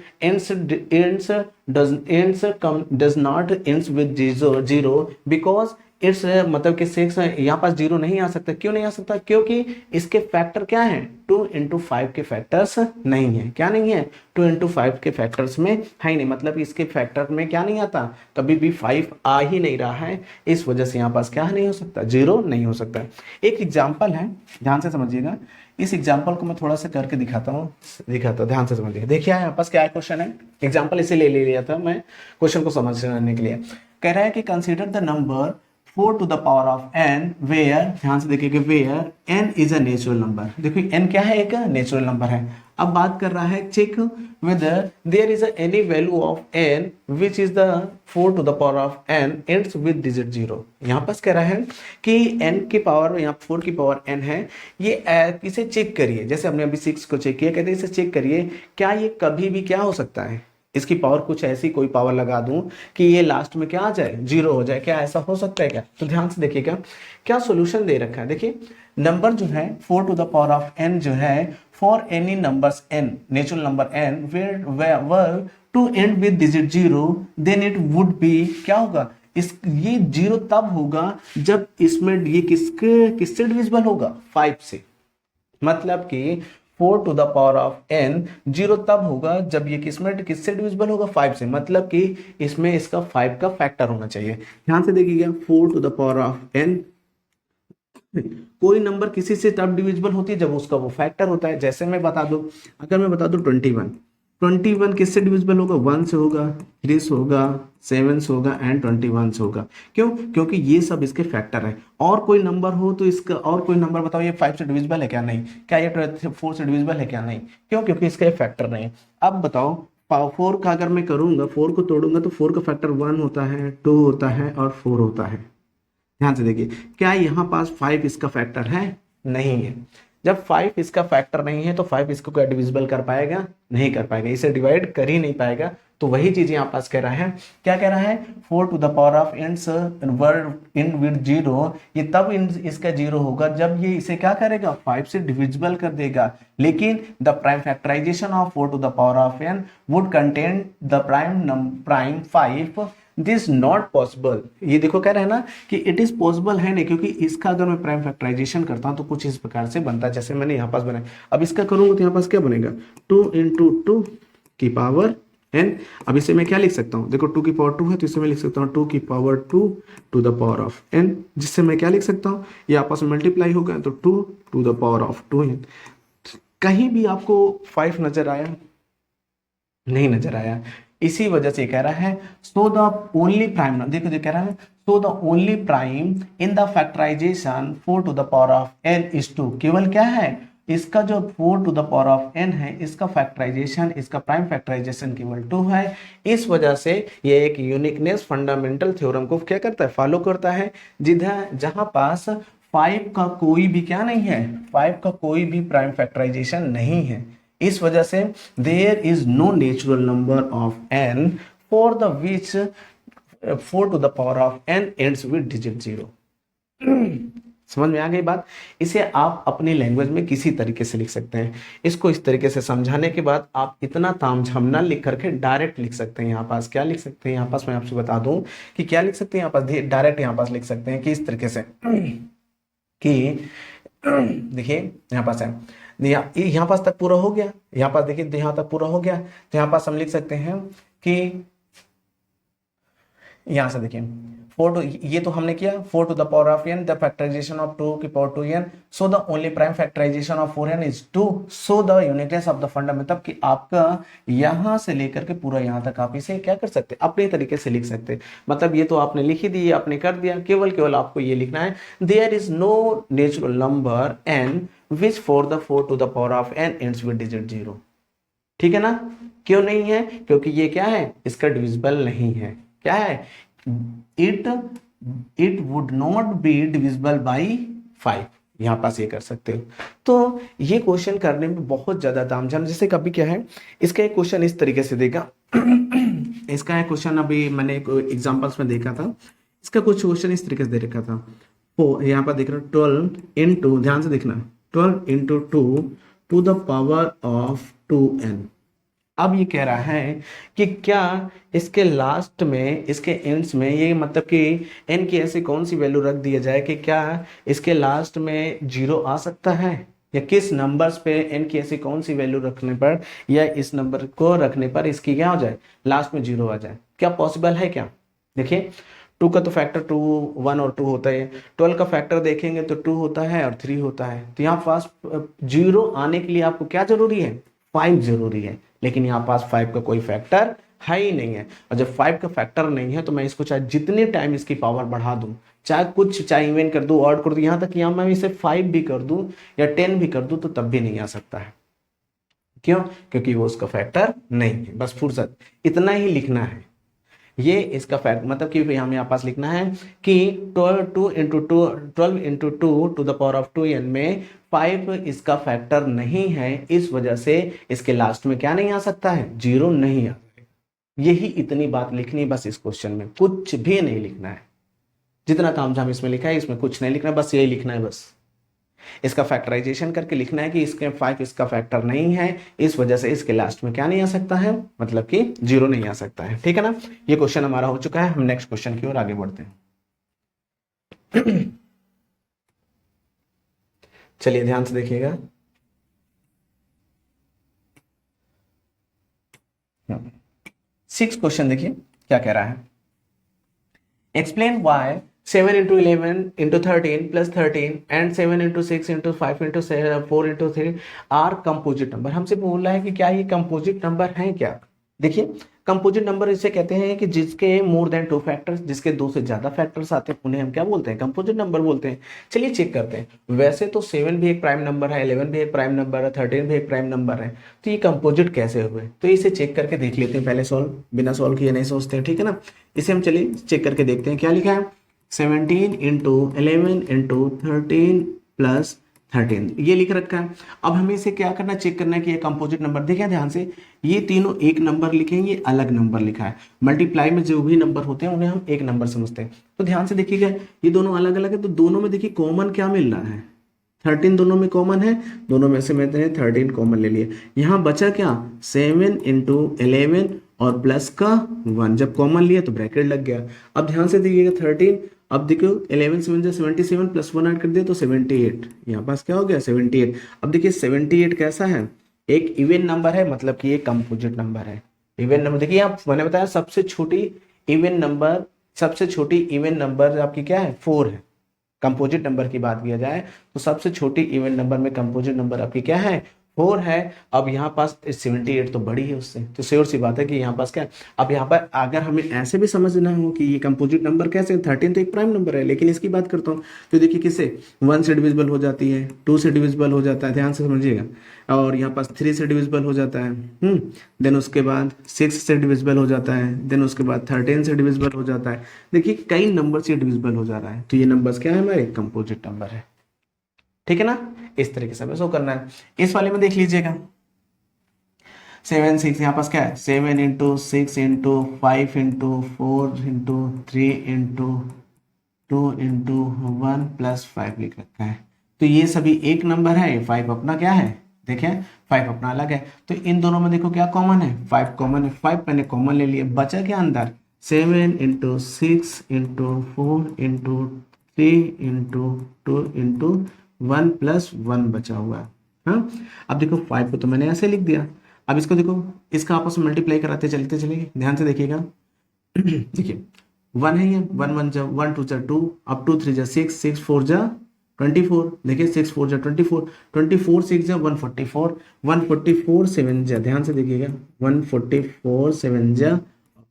does not ends with 0 because it's मतलब कि 6 यहाँ पास 0 नहीं आ सकता। क्यों नहीं आ सकता, क्योंकि इसके फैक्टर क्या है, 2 इंटू 5 के फैक्टर्स नहीं है, क्या नहीं है 2 इंटू 5 के फैक्टर्स में है ही नहीं, मतलब इसके फैक्टर में क्या नहीं आता, कभी भी 5 आ ही नहीं रहा है, इस वजह से यहाँ पास क्या नहीं हो सकता, 0 नहीं हो सकता। एक एग्जाम्पल है, ध्यान से समझिएगा, इस एग्जाम्पल को मैं थोड़ा सा करके दिखाता हूँ, ध्यान से समझिए। देखिए यहाँ पास क्या क्वेश्चन है, एग्जाम्पल इसे ले लिया था मैं क्वेश्चन को समझने के लिए। कह रहा है कि consider the number 4 to the power of n where, ध्यान से देखिए, where n is a natural number। देखिए n क्या है, एक नेचुरल नंबर है। अब बात कर रहा है check whether there is any value of n which is the 4 to the power of n ends with digit 0। यहाँ पास कह रहा है कि n की पावर, यहाँ 4 की पावर n है, ये इसे चेक करिए, जैसे हमने अभी 6 को चेक किया, कहते हैं इसे चेक करिए क्या ये कभी भी क्या हो सकता है, इसकी पावर कुछ ऐसी कोई पावर लगा दूं कि ये लास्ट में क्या आ जाए, 0 हो जाए, क्या ऐसा हो सकता है क्या। तो ध्यान से देखिएगा क्या सॉल्यूशन दे रखा है। देखिए नंबर जो है 4 to the power of n जो है, for any numbers n, natural number n where to end with digit 0 then it would be, क्या होगा, इस ये 0 तब होगा जब इसमें ये किससे डिविजिबल होगा, 5 से। मतलब कि 4 to the power of n 0 तब होगा जब ये किससे डिविजिबल होगा, 5 से, मतलब कि इसमें इसका 5 का फैक्टर होना चाहिए। ध्यान से देखिएगा 4 to the power of n कोई नंबर किसी से तब डिविजिबल होती है जब उसका वो फैक्टर होता है। जैसे मैं बता दूं, अगर मैं बता दूं 21, 21 किससे डिविजिबल होगा? 1 से होगा, 3 से होगा, 7 से होगा एंड 21 से होगा। क्यों? क्योंकि ये सब इसके फैक्टर है। और कोई नंबर हो तो इसका, और कोई नंबर बताओ ये 5 से डिविजिबल है क्या? नहीं। क्या ये 4 से डिविजिबल है क्या? नहीं। क्यों? क्योंकि इसका ये फैक्टर नहीं है। अब बताओ, 4 का अगर मैं करूंगा, 4 को तोड़ूंगा तो 4 का फैक्टर 1 होता है, 2 होता है और 4 होता है। ध्यान से देखिए, क्या यहाँ पास 5 इसका फैक्टर है? नहीं है। जब 5 इसका फैक्टर नहीं है तो 5 इसको क्या डिविजिबल कर पाएगा? नहीं कर पाएगा, इसे डिवाइड कर ही नहीं पाएगा। तो वही चीज यहाँ पास कह रहा है। क्या कह रहा है? 4 to the power of ends word in with zero, ये तब इसका जीरो होगा जब ये इसे क्या करेगा? 5 से डिविजिबल कर देगा। लेकिन the prime factorization of 4 to the power of N would contain the prime 5, this not possible. ये देखो कह रहे हैं ना कि इट इज पॉसिबल है नहीं, क्योंकि इसका अगर मैं प्राइम फैक्टराइजेशन करता हूं तो कुछ इस प्रकार से बनता है जैसे मैंने यहाँ पास बनाया। अब इसका करूंगा तो यहाँ पास क्या बनेगा? 2 इंटू 2 की पावर एन। अब इसे मैं क्या लिख सकता हूँ? देखो 2 की पावर 2 है तो इसे मैं लिख सकता हूँ 2 की power 2 to the power of N, जिससे मैं क्या लिख सकता हूँ? ये आपस में मल्टीप्लाई हो गया तो 2 to the power of 2n। कहीं भी आपको 5 नजर आया? नहीं नजर आया। इसी वजह से कह रहा है सो द ओनली प्राइम, देखो जो कह रहा है so the only prime in the factorization 4 to the power of n is 2। केवल क्या है? इसका जो 4 to the power of n है, इसका फैक्टराइजेशन, इसका प्राइम फैक्टराइजेशन केवल 2 है। इस वजह से ये एक यूनिकनेस फंडामेंटल थ्योरम को क्या करता है? फॉलो करता है। जिधर जहां पास 5 का कोई भी क्या नहीं है? 5 का कोई भी प्राइम फैक्टराइजेशन नहीं है। इस वजह से there is no natural number of n for the which 4 to the power of n ends with digit 0। समझ में आ गई बात? इसे आप अपनी लैंग्वेज में किसी तरीके से लिख सकते हैं। इसको इस तरीके से समझाने के बाद आप इतना तामझाम ना लिख करके डायरेक्ट लिख सकते हैं। यहाँ पास क्या लिख सकते हैं? यहाँ पास मैं आपसे बता दूं कि क्या लिख सकते हैं। यहाँ पास डायरेक्ट यहाँ पास लिख सकते हैं कि इस तरीके से कि देखिए यहाँ पास है, यहाँ पास तक पूरा हो गया। यहाँ पास देखिए यहाँ तक पूरा हो गया तो यहाँ पास हम लिख सकते हैं कि यहां से देखिए 4 टू, ये तो हमने किया 4 to the power of n, the factorization of 2 की power 2n, so the only prime factorization of 4n is 2, so the uniqueness of the funda, मतलब कि आपका यहां से लेकर के पूरा यहां तक आप इसे क्या कर सकते हैं? अपने तरीके से लिख सकते हैं। मतलब ये तो आपने लिख ही दी, आपने कर दिया। केवल केवल आपको ये लिखना है there is no natural number n which for the 4 to the power of n ends with digit 0। ठीक है ना? क्यों नहीं है? क्योंकि ये क्या है? इसका डिविजिबल नहीं है। क्या है? It it would not be divisible by 5। यहां पास ये कर सकते हो। तो ये क्वेश्चन करने में बहुत ज्यादा तामझाम, जैसे कभी क्या है, इसका एक क्वेश्चन इस तरीके से देगा इसका एक क्वेश्चन अभी मैंने एग्जांपल्स में देखा था। इसका कुछ क्वेश्चन इस तरीके से दे रखा था। तो यहाँ पर देख रहे हो 12 इंटू, ध्यान से देखना, 12 into 2 to the power of 2n। अब ये कह रहा है कि क्या इसके लास्ट में, इसके एंड्स में, ये मतलब कि n की ऐसी कौन सी वैल्यू रख दिया जाए कि क्या इसके लास्ट में 0 आ सकता है, या किस नंबर्स पे n की ऐसी कौन सी वैल्यू रखने पर, या इस नंबर को रखने पर इसकी क्या हो जाए? लास्ट में 0 आ जाए। क्या पॉसिबल है क्या? देखिए 2 का तो फैक्टर 2, 1 और 2 होता है। 12 का फैक्टर देखेंगे तो 2 होता है और 3 होता है। तो यहाँ पास 0 आने के लिए आपको क्या जरूरी है? 5 जरूरी है। लेकिन यहाँ पास 5 का कोई फैक्टर है ही नहीं है। और जब 5 का फैक्टर नहीं है तो मैं इसको चाहे जितने टाइम इसकी पावर बढ़ा दूं, चाहे कुछ, चाहे इवन कर दूं, ऑड कर दूं, यहाँ तक कि यहाँ मैं इसे 5 भी कर दूं या 10 भी कर दूं तो तब भी नहीं आ सकता है। क्यों? क्योंकि वो उसका फैक्टर नहीं है। बस फुर्सत इतना ही लिखना है। ये इसका फैक्ट, मतलब कि हमें यहाँ पास लिखना है कि 12 into two to the power of 2n में 5 इसका फैक्टर नहीं है। इस वजह से इसके लास्ट में क्या नहीं आ सकता है? 0 नहीं आ सकता। यही इतनी बात लिखनी है बस। इस क्वेश्चन में कुछ भी नहीं लिखना है। जितना तामझाम इसमें लिखा है इसमें कुछ नहीं लिखना है, बस यही लिखना है। बस इसका फैक्टराइजेशन करके लिखना है कि इसके 5 इसका फैक्टर नहीं है, इस वजह से इसके लास्ट में क्या नहीं आ सकता है? मतलब कि 0 नहीं आ सकता है। ठीक है ना? ये क्वेश्चन हमारा हो चुका है। हम नेक्स्ट क्वेश्चन की ओर आगे बढ़ते हैं। चलिए ध्यान से देखिएगा। 6 क्वेश्चन देखिए क्या कह रहा है। Explain why 7 into 11 into 13 plus 13 and 7 into 6 into 5 into 4 into 3 are composite number. हमसे बोल रहा है कि क्या ये कंपोजिट नंबर हैं क्या। देखिए कंपोजिट नंबर इसे कहते हैं कि जिसके मोर देन 2 फैक्टर्स, जिसके 2 से ज्यादा फैक्टर्स आते हैं उन्हें हम क्या बोलते हैं, कंपोजिट नंबर बोलते हैं। चलिए चेक करते हैं। वैसे तो 7 भी एक प्राइम नंबर है, 11 भी एक प्राइम नंबर है, 13 भी एक प्राइम नंबर है, तो ये कंपोजिट कैसे हुए, तो इसे चेक करके देख लेते हैं। पहले सॉल्व, बिना सॉल्व किए नहीं सोचते हैं, ठीक है ना। इसे हम चलिए चेक करके देखते हैं क्या लिखा है। 17 इंटू 11 इंटू 13 प्लस 13 ये लिख रखा है। अब हमें इसे क्या करना, चेक करना है कि ये कंपोजिट नंबर। देखिए ध्यान से, ये तीनों एक नंबर लिखे हैं, ये अलग नंबर लिखा है। मल्टीप्लाई में जो भी नंबर होते हैं उन्हें हम एक नंबर समझते हैं। तो ध्यान से देखिएगा, ये दोनों अलग अलग है, तो दोनों में देखिए कॉमन क्या मिल रहा है, 13 दोनों में कॉमन है। दोनों में से मैंने 13 कॉमन ले लिया। यहाँ बचा क्या, 7 इंटू 11 और प्लस का 1, जब कॉमन लिया तो ब्रैकेट लग गया। अब ध्यान से देखिएगा 13, अब देखो 11 से 77 प्लस 1 ऐड कर दिया तो 78, यहाँ पास क्या हो गया 78। अब देखिए 78 कैसा है, एक इवन नंबर है, मतलब कि ये कंपोजिट नंबर है। इवन नंबर देखिए, आप मैंने बताया सबसे छोटी इवन नंबर, सबसे छोटी इवन नंबर आपकी क्या है, 4 है। कंपोजिट नंबर की बात किया जाए तो सबसे छोटी इवन नंबर में कंपोजिट नंबर आपकी क्या है, 4 है। अब यहाँ पास 78 तो बड़ी है उससे, तो श्योर सी बात है कि यहाँ पास क्या है। अब यहाँ पर अगर हमें ऐसे भी समझना हो कि ये कंपोजिट नंबर कैसे, 13 तो एक प्राइम नंबर है, लेकिन इसकी बात करता हूँ तो देखिए किससे 1 से डिविजिबल हो जाती है, 2 से डिविजिबल हो जाता है, ध्यान से समझिएगा। और यहाँ पास 3 से डिविजिबल हो जाता है, देन उसके बाद 6 से डिविजिबल हो जाता है, देन उसके बाद 13 से डिविजिबल हो जाता है। देखिए कई नंबर से डिविजिबल हो जा रहा है, तो ये नंबर्स क्या है, हमारे कंपोजिट नंबर है, ठीक है ना। इस तरीके से हमें शो करना है। इस वाले में देख लीजिएगा 7 6, यहाँ पास क्या है 7 into 6 into 5 into 4 into 3 into 2 into 1 plus 5 लिख रखा है। तो ये सभी एक नंबर है, 5 अपना क्या है, देखें 5 अपना अलग है। तो इन दोनों में देखो क्या कॉमन है, 5 कॉमन है, 5 मैंने कॉमन ले लिया। बचा क्या अंदर, 7 into 6 into 4 into 3 into 2 into 1 plus 1 बचा हुआ है। हाँ, अब देखो 5 को तो मैंने ऐसे लिख दिया। अब इसको देखो, इसका आपस में मल्टीप्लाई कराते चलते चलेंगे, ध्यान से देखिएगा। देखिए 1 है, ये 1 1 जा 1 2 जा 2, अब 2 3 जा 6, 6 4 जा 24, देखिए 6 4 जा 24, 24 6 जा 144, 144 7 जा, ध्यान से देखिएगा 144 7 जा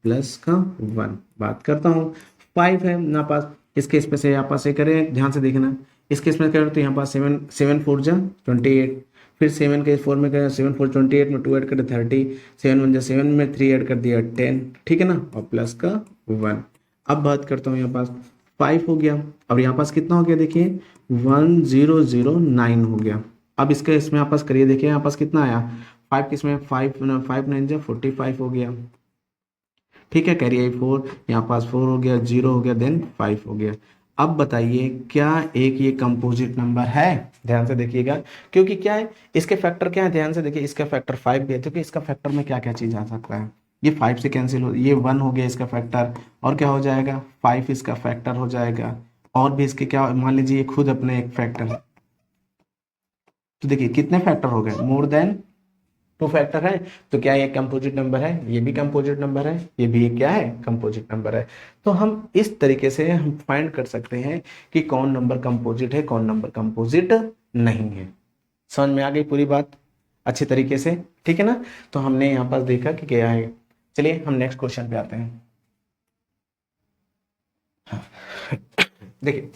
प्लस का 1। बात करता हूँ 5 है ना पास, इस केस में से यहाँ पास ये करें, ध्यान से देखना। इस केस में करें तो यहाँ पास 7 7 4 जा 28, फिर 7 के 4 में करें 7 4 28 में 2 ऐड कर 30, 7 1 जा 7 में 3 ऐड कर दिया 10, ठीक है ना, और प्लस का 1। अब बात करता हूँ यहाँ पास 5 हो गया। अब यहाँ पास कितना हो गया, देखिए 1009 हो गया। अब इसका इसमें यहाँ पास करिए, देखिए यहाँ पास कितना आया 5 किसमें 5 9 जा 45 हो गया, ठीक है। कैरी आई 4, यहाँ पास 4 हो गया, 0 हो गया, देन 5 हो गया। अब बताइए क्या एक ये कंपोजिट नंबर है, ध्यान से देखिएगा, क्योंकि क्या है इसके फैक्टर क्या है, ध्यान से देखिए। इसका फैक्टर 5 भी है, क्योंकि इसका फैक्टर में क्या क्या चीज आ सकता है, ये 5 से कैंसिल हो, ये 1 हो गया इसका फैक्टर, और क्या हो जाएगा 5 इसका फैक्टर हो जाएगा, और भी इसके क्या, मान लीजिए ये खुद अपने एक फैक्टर है। तो देखिए कितने फैक्टर हो गए, मोर देन 2 फैक्टर है। तो क्या ये कंपोजिट नंबर है, ये भी कंपोजिट नंबर है, ये भी क्या है कंपोजिट नंबर है। तो हम इस तरीके से हम फाइंड कर सकते हैं कि कौन नंबर कंपोजिट है, कौन नंबर कंपोजिट नहीं है। समझ में आ गई पूरी बात अच्छी तरीके से, ठीक है ना। तो हमने यहाँ पर देखा कि क्या है। चलिए हम नेक्स्ट क्वेश्चन पे आते हैं। देखिए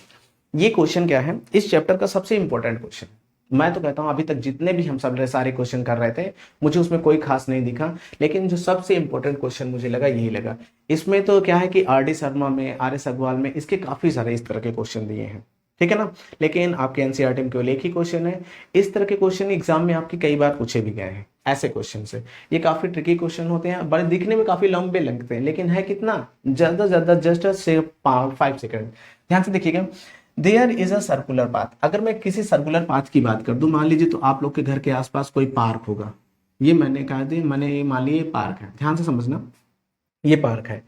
ये क्वेश्चन क्या है, इस चैप्टर का सबसे इंपॉर्टेंट क्वेश्चन। मैं तो कहता हूं अभी तक जितने भी हम सब सारे क्वेश्चन कर रहे थे, मुझे उसमें कोई खास नहीं दिखा, लेकिन जो सबसे इंपॉर्टेंट क्वेश्चन मुझे लगा यही लगा। इसमें तो क्या है कि आर डी शर्मा में, आर एस अग्रवाल में इसके काफी सारे इस तरह के क्वेश्चन दिए हैं, ठीक है ना। लेकिन आपके एनसीईआरटी में केवल एक ही क्वेश्चन है। इस तरह के क्वेश्चन एग्जाम में आपकी कई बार पूछे भी गए हैं, ऐसे क्वेश्चन से। ये काफी ट्रिकी क्वेश्चन होते हैं, बड़े दिखने में काफी लंबे लगते हैं, लेकिन है कितना, ज्यादा ज्यादा जस्ट 5 सेकंड। ध्यान से देखिएगा, there is a circular path. अगर मैं किसी सर्कुलर पाथ की बात कर दूं, मान लीजिए तो आप लोग के घर के आसपास कोई पार्क होगा, ये मैंने कहा थी, मैंने मान लिया ये पार्क है, ध्यान से समझना, ये पार्क है,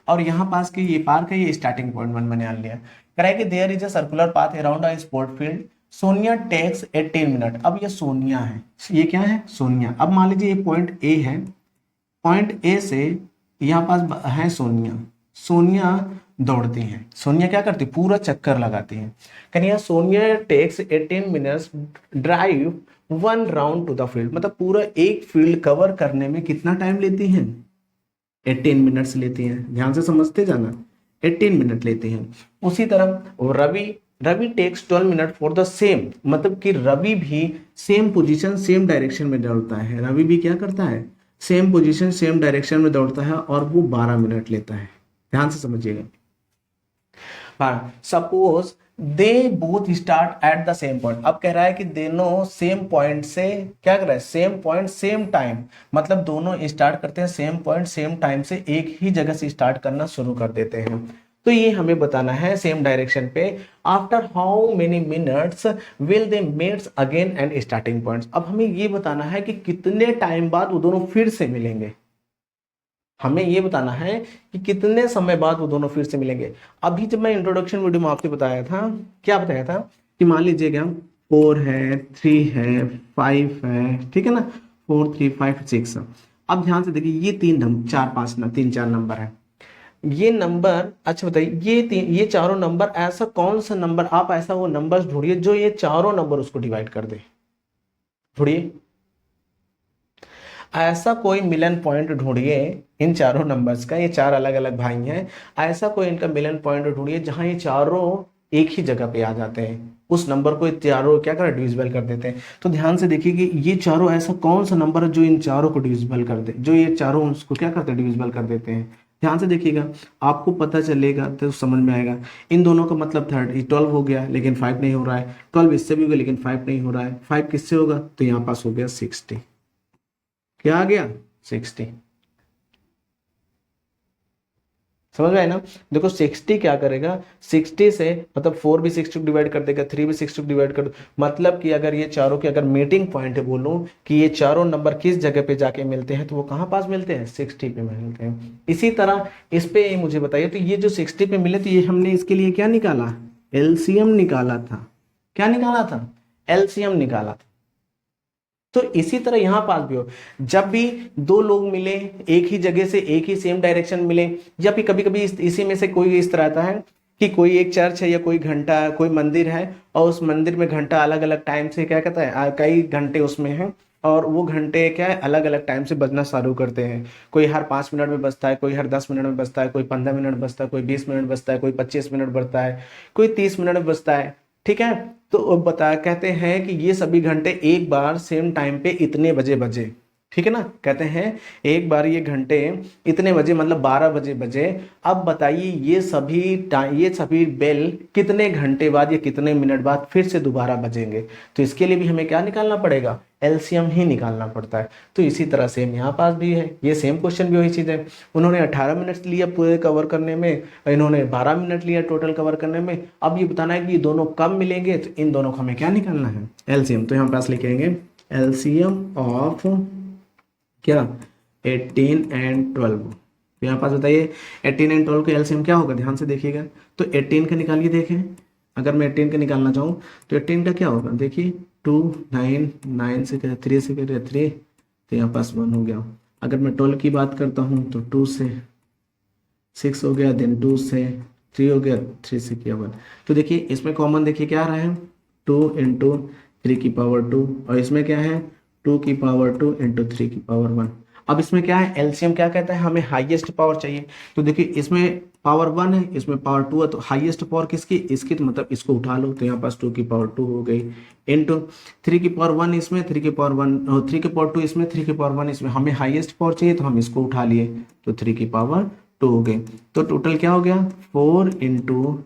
और यहाँ पास की ये पार्क है, ये स्टार्टिंग पॉइंट वन मैंने मान लिया। Correct, there is a circular path around a sport field, Sonia takes 18 minute. अब ये सोनिया है, ये क्या है सोनिया। अब मान लीजिए ये पॉइंट ए है, पॉइंट ए से यहाँ पास है सोनिया, सोनिया दौड़ती हैं। सोनिया क्या करती, पूरा चक्कर लगाती हैं। कन्या Sonia takes 18 minutes drive 1 round to the field, मतलब पूरा एक फील्ड कवर करने में कितना टाइम लेती हैं, 18 मिनट्स लेती हैं। ध्यान से समझते जाना, 18 मिनट लेती हैं। उसी तरह Ravi takes 12 minute for the same, मतलब कि रवि भी सेम पोजीशन सेम डायरेक्शन में दौड़ता है। रवि भी क्या करता है, सेम पोजीशन सेम डायरेक्शन में दौड़ता है और वो 12 मिनट लेता है। ध्यान से समझिएगा। Suppose they both start at the same point, अब कह रहा है कि दोनों सेम पॉइंट से क्या कर रहा है, सेम पॉइंट सेम टाइम, मतलब दोनों स्टार्ट करते हैं सेम पॉइंट सेम टाइम से, एक ही जगह से स्टार्ट करना शुरू कर देते हैं। तो ये हमें बताना है सेम डायरेक्शन पे, after how many minutes will they meets again and starting points. अब हमें ये बताना है कि कितने टाइम बाद वो दोनों फिर से मिलेंगे, हमें ये बताना है कि कितने समय बाद वो दोनों फिर से मिलेंगे। अभी जब मैं इंट्रोडक्शन वीडियो में आपसे बताया था, क्या बताया था कि मान लीजिएगा 4 है, 3 है, 5 है, ठीक है ना, 4 3 5 6। अब ध्यान से देखिए ये 3 4 नंबर है, ये नंबर। अच्छा बताइए ये चारों नंबर, ऐसा कौन सा नंबर, आप ऐसा वो नंबर ढूंढिए जो ये चारों नंबर उसको डिवाइड कर दे। ढूंढिए ऐसा कोई मिलन पॉइंट ढूंढिए इन चारों नंबर्स का, ये चार अलग अलग भाई हैं, ऐसा कोई इनका मिलन पॉइंट ढूंढिए जहां ये चारों एक ही जगह पे आ जाते हैं, उस नंबर को चारों क्या कर डिविजिबल कर देते हैं। तो ध्यान से देखिए कि ये चारों ऐसा कौन सा नंबर है जो इन चारों को डिविजिबल कर दे, जो ये चारों उसको क्या करते हैं, डिविजिबल कर देते हैं। ध्यान से देखिएगा, आपको पता चलेगा तो समझ में आएगा। इन दोनों का मतलब 12 हो गया लेकिन 5 नहीं हो रहा है, 12 इससे भी होगा लेकिन 5 नहीं हो रहा है, 5 किससे होगा, तो यहाँ पास हो गया 60। क्या आ गया, 60। समझ में आया ना। देखो 60 क्या करेगा, 60 से मतलब 4 भी 60 को डिवाइड कर देगा, 3 भी 60 को डिवाइड कर, मतलब कि अगर ये चारों के अगर मीटिंग पॉइंट है, बोलूं कि ये चारों नंबर किस जगह पे जाके मिलते हैं, तो वो कहाँ पास मिलते हैं, 60 पे मिलते हैं। इसी तरह इस पे मुझे बताइए, तो ये जो 60 पे मिले, तो ये हमने इसके लिए क्या निकाला, एलसीएम निकाला था। क्या निकाला था, एलसीएम निकाला था। तो इसी तरह यहां पास भी हो, जब भी दो लोग मिले एक ही जगह से, एक ही सेम डायरेक्शन मिले, या फिर कभी कभी इसी में से कोई इस तरह आता है कि कोई एक चर्च है या कोई घंटा कोई मंदिर है, और उस मंदिर में घंटा अलग अलग टाइम से क्या कहता है, कई घंटे उसमें हैं, और वो घंटे क्या है अलग अलग टाइम से बजना चालू करते हैं। कोई हर 5 मिनट में बजता है, कोई हर 10 मिनट में बजता है, कोई 15 मिनट बजता है, कोई 20 मिनट बजता है, कोई 25 मिनट बजता है, कोई 30 मिनट में बजता है। ठीक है, तो वो बता कहते हैं कि ये सभी घंटे एक बार सेम टाइम पे इतने बजे बजे। ठीक है ना, कहते हैं एक बार ये घंटे इतने बजे मतलब 12 बजे बजे। अब बताइए ये सभी बेल कितने घंटे बाद या कितने मिनट बाद फिर से दोबारा बजेंगे। तो इसके लिए भी हमें क्या निकालना पड़ेगा, एलसीएम ही निकालना पड़ता है। तो इसी तरह सेम यहाँ पास भी है, ये सेम क्वेश्चन भी वही चीज़ है। उन्होंने 18 मिनट लिया पूरे कवर करने में, इन्होंने 12 मिनट लिया टोटल कवर करने में। अब ये बताना है कि ये दोनों कब मिलेंगे, तो इन दोनों को हमें क्या निकालना है, एलसीएम। तो यहाँ पास लिखेंगे एलसीएम ऑफ क्या, 18 एंड 12। तो यहाँ पास बताइए 18 एंड 12 का एलसीएम क्या होगा, ध्यान से देखिएगा। तो 18 का निकालिए, देखें अगर मैं 18 का निकालना चाहूँ तो 18 का क्या होगा, देखिए 2 9 9 से 3 से 3, तो यहाँ पास 1 हो गया। अगर मैं 12 की बात करता हूँ तो 2 से 6 हो गया, देन 2 से 3 हो गया, 3 से किया 1। तो देखिए इसमें कॉमन देखिए क्या आ रहा है, 2 इंटू 3 की पावर 2, और इसमें क्या है 2 की पावर 2 इंटू 3 की पावर 1। अब इसमें क्या है, एलसीएम क्या कहता है, हमें हाईएस्ट पावर चाहिए। तो देखिए इसमें पावर 1 है, इसमें पावर 2 है, तो हाईएस्ट पावर किसकी, इसकी, तो मतलब इसको उठा लो, तो यहाँ पास 2 की पावर 2 हो गई, इंटू 3 की पावर 1 इसमें, 3 की पावर 1 3 की पावर 2 इसमें, 3 की पावर 1 इसमें। हमें हाईएस्ट पावर चाहिए तो हम इसको उठा लिए, तो 3 की पावर 2 हो गई। तो टोटल क्या हो गया, 4 इंटू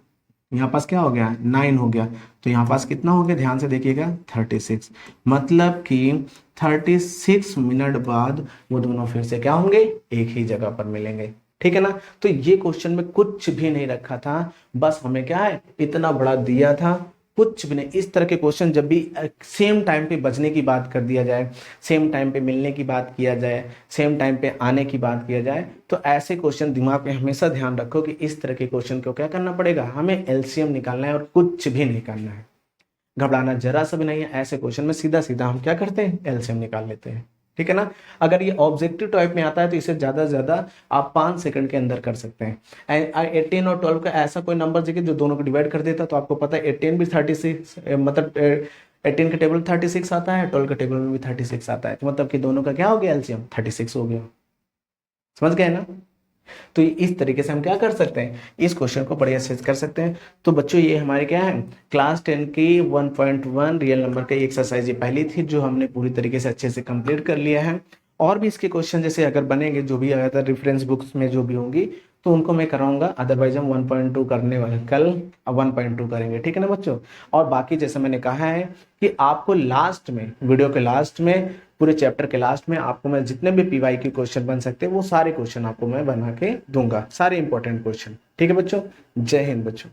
यहाँ पास क्या हो गया 9 हो गया। तो यहाँ पास कितना हो गया, ध्यान से देखिएगा 36। मतलब कि 36 मिनट बाद वो दोनों फिर से क्या होंगे, एक ही जगह पर मिलेंगे। ठीक है ना। तो ये क्वेश्चन में कुछ भी नहीं रखा था, बस हमें क्या है इतना बड़ा दिया था, कुछ भी नहीं। इस तरह के क्वेश्चन जब भी सेम टाइम पे बजने की बात कर दिया जाए, सेम टाइम पे मिलने की बात किया जाए, सेम टाइम पे आने की बात किया जाए, तो ऐसे क्वेश्चन दिमाग में हमेशा ध्यान रखो कि इस तरह के क्वेश्चन को क्या करना पड़ेगा, हमें एलसीएम निकालना है और कुछ भी नहीं करना है। घबराना जरा सा भी नहीं है, ऐसे क्वेश्चन में सीधा सीधा हम क्या करते हैं, एलसीएम निकाल लेते हैं। ठीक है ना। अगर ये ऑब्जेक्टिव टाइप में आता है तो इसे ज़्यादा से ज़्यादा आप 5 सेकंड के अंदर कर सकते हैं। 18 और 12 का ऐसा कोई नंबर देखिए जो दोनों को डिवाइड कर देता, तो आपको पता है 18 भी 36 मतलब 18 का टेबल 36 आता है, 12 का टेबल में भी 36 आता है, तो मतलब कि दोनों का क्या हो गया एलसीएम 36 हो गया। समझ गए ना। तो इस तरीके से हम क्या कर सकते हैं, इस क्वेश्चन को बढ़िया से कर सकते हैं। तो बच्चों ये हमारे क्या है क्लास 10 की 1.1 रियल नंबर की एक्सरसाइज ये पहली थी जो हमने पूरी तरीके से अच्छे से कंप्लीट कर लिया है। और भी इसके क्वेश्चन जैसे अगर बनेंगे जो भी अगर रेफरेंस बुक्स में जो भी होंगी तो उनको मैं कराऊंगा, अदरवाइज हम 1.2 करने वाले कल 1.2 करेंगे, ठीक है ना बच्चों। और बाकी जैसे मैंने कहा है कि आपको लास्ट में वीडियो के लास्ट में पूरे चैप्टर के लास्ट में आपको मैं जितने भी पीवाई के क्वेश्चन बन सकते हैं वो सारे क्वेश्चन आपको मैं बना के दूंगा, सारे इंपॉर्टेंट क्वेश्चन, ठीक है बच्चों। जय हिंद बच्चों।